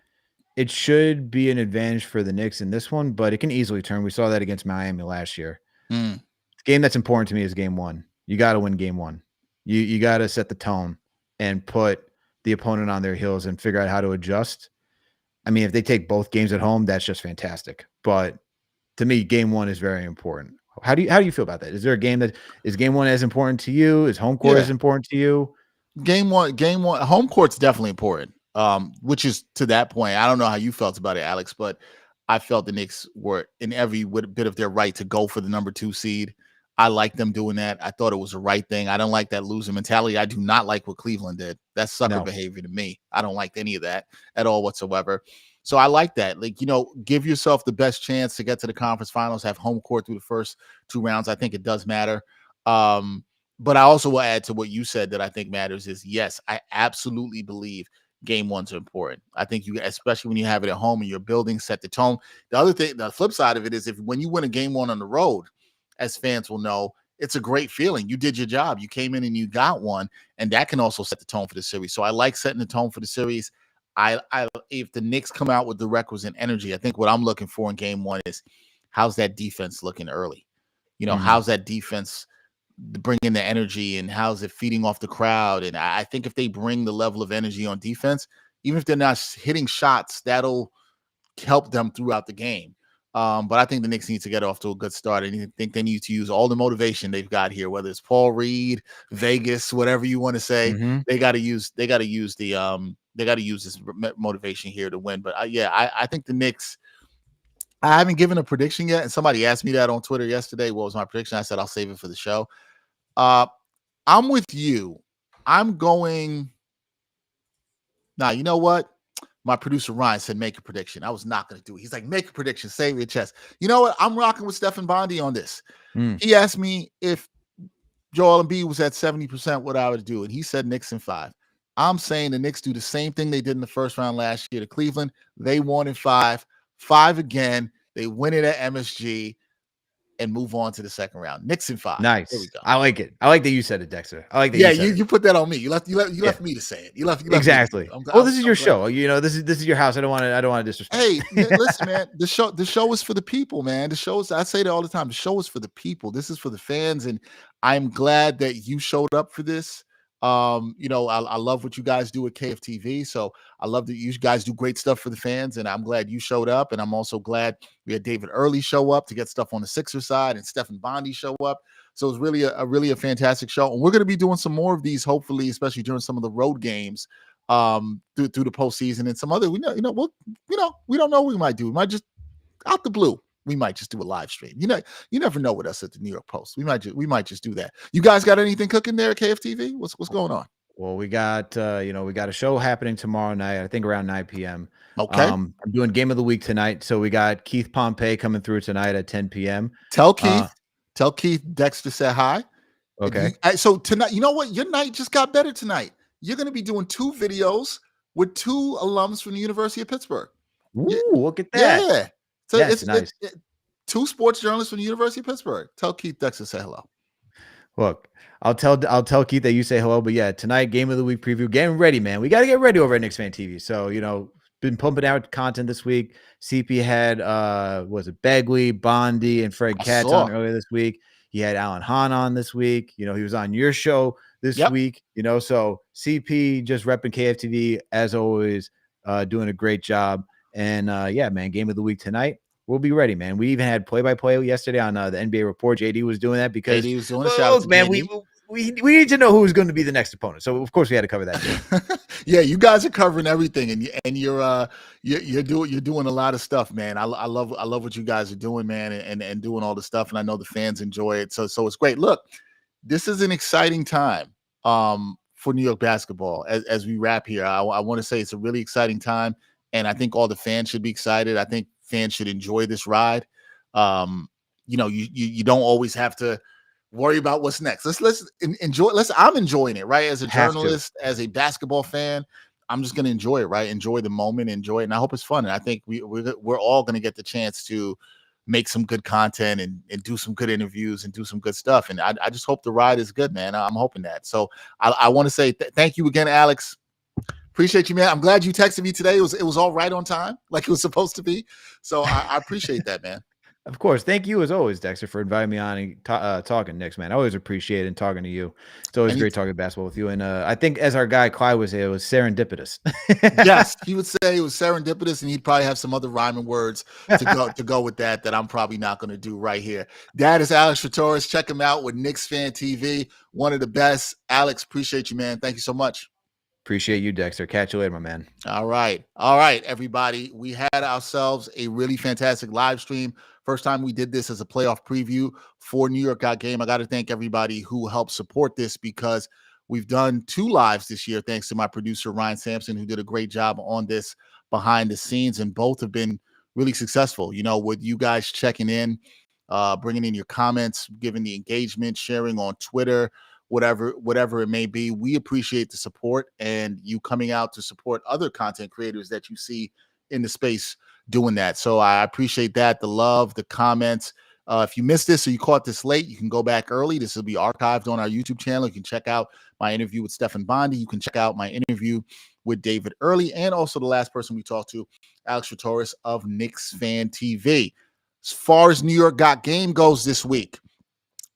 Speaker 5: it should be an advantage for the Knicks in this one, but it can easily turn. We saw that against Miami last year. The game that's important to me is game 1. You got to win game 1. You got to set the tone and put the opponent on their heels and figure out how to adjust. I mean, if they take both games at home, that's just fantastic. But to me, game 1 is very important. How do you feel about that? Is there a game that is game 1 as important to you? Is home court as important to you? Game one,
Speaker 2: home court's definitely important. Which is to that point. I don't know how you felt about it, Alex, but I felt the Knicks were in every bit of their right to go for the number 2 seed. I like them doing that. I thought it was the right thing. I don't like that losing mentality. I do not like what Cleveland did. That's sucker behavior to me. I don't like any of that at all whatsoever. So I like that. Give yourself the best chance to get to the conference finals, have home court through the first 2 rounds. I think it does matter. But I also will add to what you said that I think matters is, yes, I absolutely believe game 1's are important. I think especially when you have it at home and you're building, set the tone. The other thing, the flip side of it is when you win a game 1 on the road, as fans will know, it's a great feeling. You did your job. You came in and you got one, and that can also set the tone for the series. So I like setting the tone for the series. If the Knicks come out with the requisite energy, I think what I'm looking for in game 1 is how's that defense looking early. You know, how's that defense bringing the energy, and how's it feeding off the crowd? And I think if they bring the level of energy on defense, even if they're not hitting shots, that'll help them throughout the game. But I think the Knicks need to get off to a good start. I think they need to use all the motivation they've got here, whether it's Paul Reed, Vegas, whatever you want to say. They got to use this motivation here to win. But I think the Knicks. I haven't given a prediction yet, and somebody asked me that on Twitter yesterday. What was my prediction? I said I'll save it for the show. I'm with you. I'm going. Now, you know what? My producer Ryan said make a prediction. I was not going to do it. He's like, make a prediction, save your chest. You know what? I'm rocking with Stefan Bondy on this. He asked me if Joel Embiid was at 70%, what I would do, and he said Knicks in 5. I'm saying the Knicks do the same thing they did in the first round last year to Cleveland. They won in 5 again. They win it at MSG and move on to the second round. Knicks in 5.
Speaker 5: Nice.
Speaker 2: There we go.
Speaker 5: I like it. I like that you said it, Dexter. I like that.
Speaker 2: Yeah, you put that on me. You left me to say it. You left
Speaker 5: exactly. This is your show. You know, this is your house. I don't want to disrespect.
Speaker 2: Hey, listen, man. The show is for the people, man. The show is. I say that all the time. The show is for the people. This is for the fans, and I'm glad that you showed up for this. You know, I love what you guys do at KFTV. So I love that you guys do great stuff for the fans, and I'm glad you showed up. And I'm also glad we had David Early show up to get stuff on the Sixers side, and Stefan Bondy show up. So it's really a fantastic show. And we're going to be doing some more of these, hopefully, especially during some of the road games through the postseason and some other. We don't know what we might do. We might just out the blue. We might just do a live stream. You know, you never know with us at the New York Post. We might just do that. You guys got anything cooking there at KFTV? What's going on?
Speaker 5: Well, we got we got a show happening tomorrow night. I think around 9 p.m.
Speaker 2: Okay.
Speaker 5: I'm doing Game of the Week tonight, so we got Keith Pompey coming through tonight at 10 p.m.
Speaker 2: Tell Keith Dexter said hi.
Speaker 5: Okay.
Speaker 2: So tonight, you know what? Your night just got better tonight. You're going to be doing 2 videos with 2 alums from the University of Pittsburgh.
Speaker 5: Ooh, look at that.
Speaker 2: Yeah. So
Speaker 5: it's nice.
Speaker 2: 2 sports journalists from the University of Pittsburgh. Tell Keith Dexter say hello.
Speaker 5: Look, I'll tell Keith that you say hello. But yeah, tonight, Game of the Week preview. Getting ready, man. We got to get ready over at Knicks Fan TV. So, you know, been pumping out content this week. CP had was it Begley, Bondi, and Fred Katz on earlier this week. He had Alan Hahn on this week. You know, he was on your show this week. You know, so CP just repping KFTV as always, doing a great job. And yeah, man, Game of the Week tonight. We'll be ready, man. We even had play-by-play yesterday on the NBA Report. JD was doing that because
Speaker 2: JD was doing shout
Speaker 5: man, we need to know who was going to be the next opponent. So of course we had to cover that.
Speaker 2: Yeah, you guys are covering everything, and you're doing a lot of stuff, man. I love what you guys are doing, man, and doing all the stuff. And I know the fans enjoy it. So it's great. Look, this is an exciting time for New York basketball. As we wrap here, I want to say it's a really exciting time, and I think all the fans should be excited. I think fans should enjoy this ride. You know, you don't always have to worry about what's next. Let's enjoy. I'm enjoying it, right? As a journalist, as a basketball fan, I'm just going to enjoy it, right? Enjoy the moment, enjoy it, and I hope it's fun. And I think we're all going to get the chance to make some good content and do some good interviews and do some good stuff. And I just hope the ride is good, man. I'm hoping that. So I want to say thank you again, Alex. Appreciate you, man. I'm glad you texted me today. It was all right on time, like it was supposed to be. So I appreciate that, man.
Speaker 5: Of course. Thank you, as always, Dexter, for inviting me on and talking Knicks, man. I always appreciate it and talking to you. It's always great talking basketball with you. And I think, as our guy Clyde would say, it was serendipitous.
Speaker 2: Yes, he would say it was serendipitous, and he'd probably have some other rhyming words to go with that I'm probably not going to do right here. That is Alex Torres. Check him out with Knicks Fan TV. One of the best. Alex, appreciate you, man. Thank you so much.
Speaker 5: Appreciate you, Dexter. Catch you later, my man.
Speaker 2: All right, everybody. We had ourselves a really fantastic live stream. First time we did this as a playoff preview for New York Got Game. I got to thank everybody who helped support this, because we've done 2 lives this year, thanks to my producer, Ryan Sampson, who did a great job on this behind the scenes, and both have been really successful. You know, with you guys checking in, bringing in your comments, giving the engagement, sharing on Twitter, whatever it may be. We appreciate the support, and you coming out to support other content creators that you see in the space doing that. So I appreciate that, the love, the comments. If you missed this or you caught this late, you can go back early. This will be archived on our YouTube channel. You can check out my interview with Stefan Bondy. You can check out my interview with David Early, and also the last person we talked to, Alex Torres of Knicks Fan TV. As far as New York Got Game goes this week,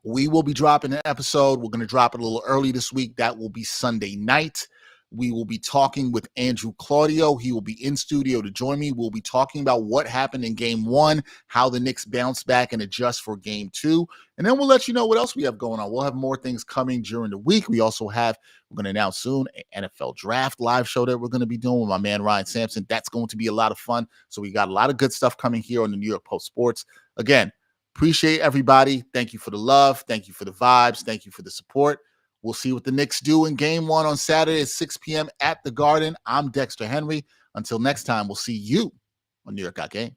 Speaker 2: We will be dropping an episode. We're going to drop it a little early this week. That will be Sunday night. We will be talking with Andrew Claudio. He will be in studio to join me. We'll be talking about what happened in game 1, how the Knicks bounce back and adjust for game 2. And then we'll let you know what else we have going on. We'll have more things coming during the week. We also have, we're going to announce soon, an NFL draft live show that we're going to be doing with my man Ryan Sampson. That's going to be a lot of fun. So we got a lot of good stuff coming here on the New York Post Sports. Again, appreciate everybody. Thank you for the love. Thank you for the vibes. Thank you for the support. We'll see what the Knicks do in game 1 on Saturday at 6 p.m. at the Garden. I'm Dexter Henry. Until next time, we'll see you on New York Got Game.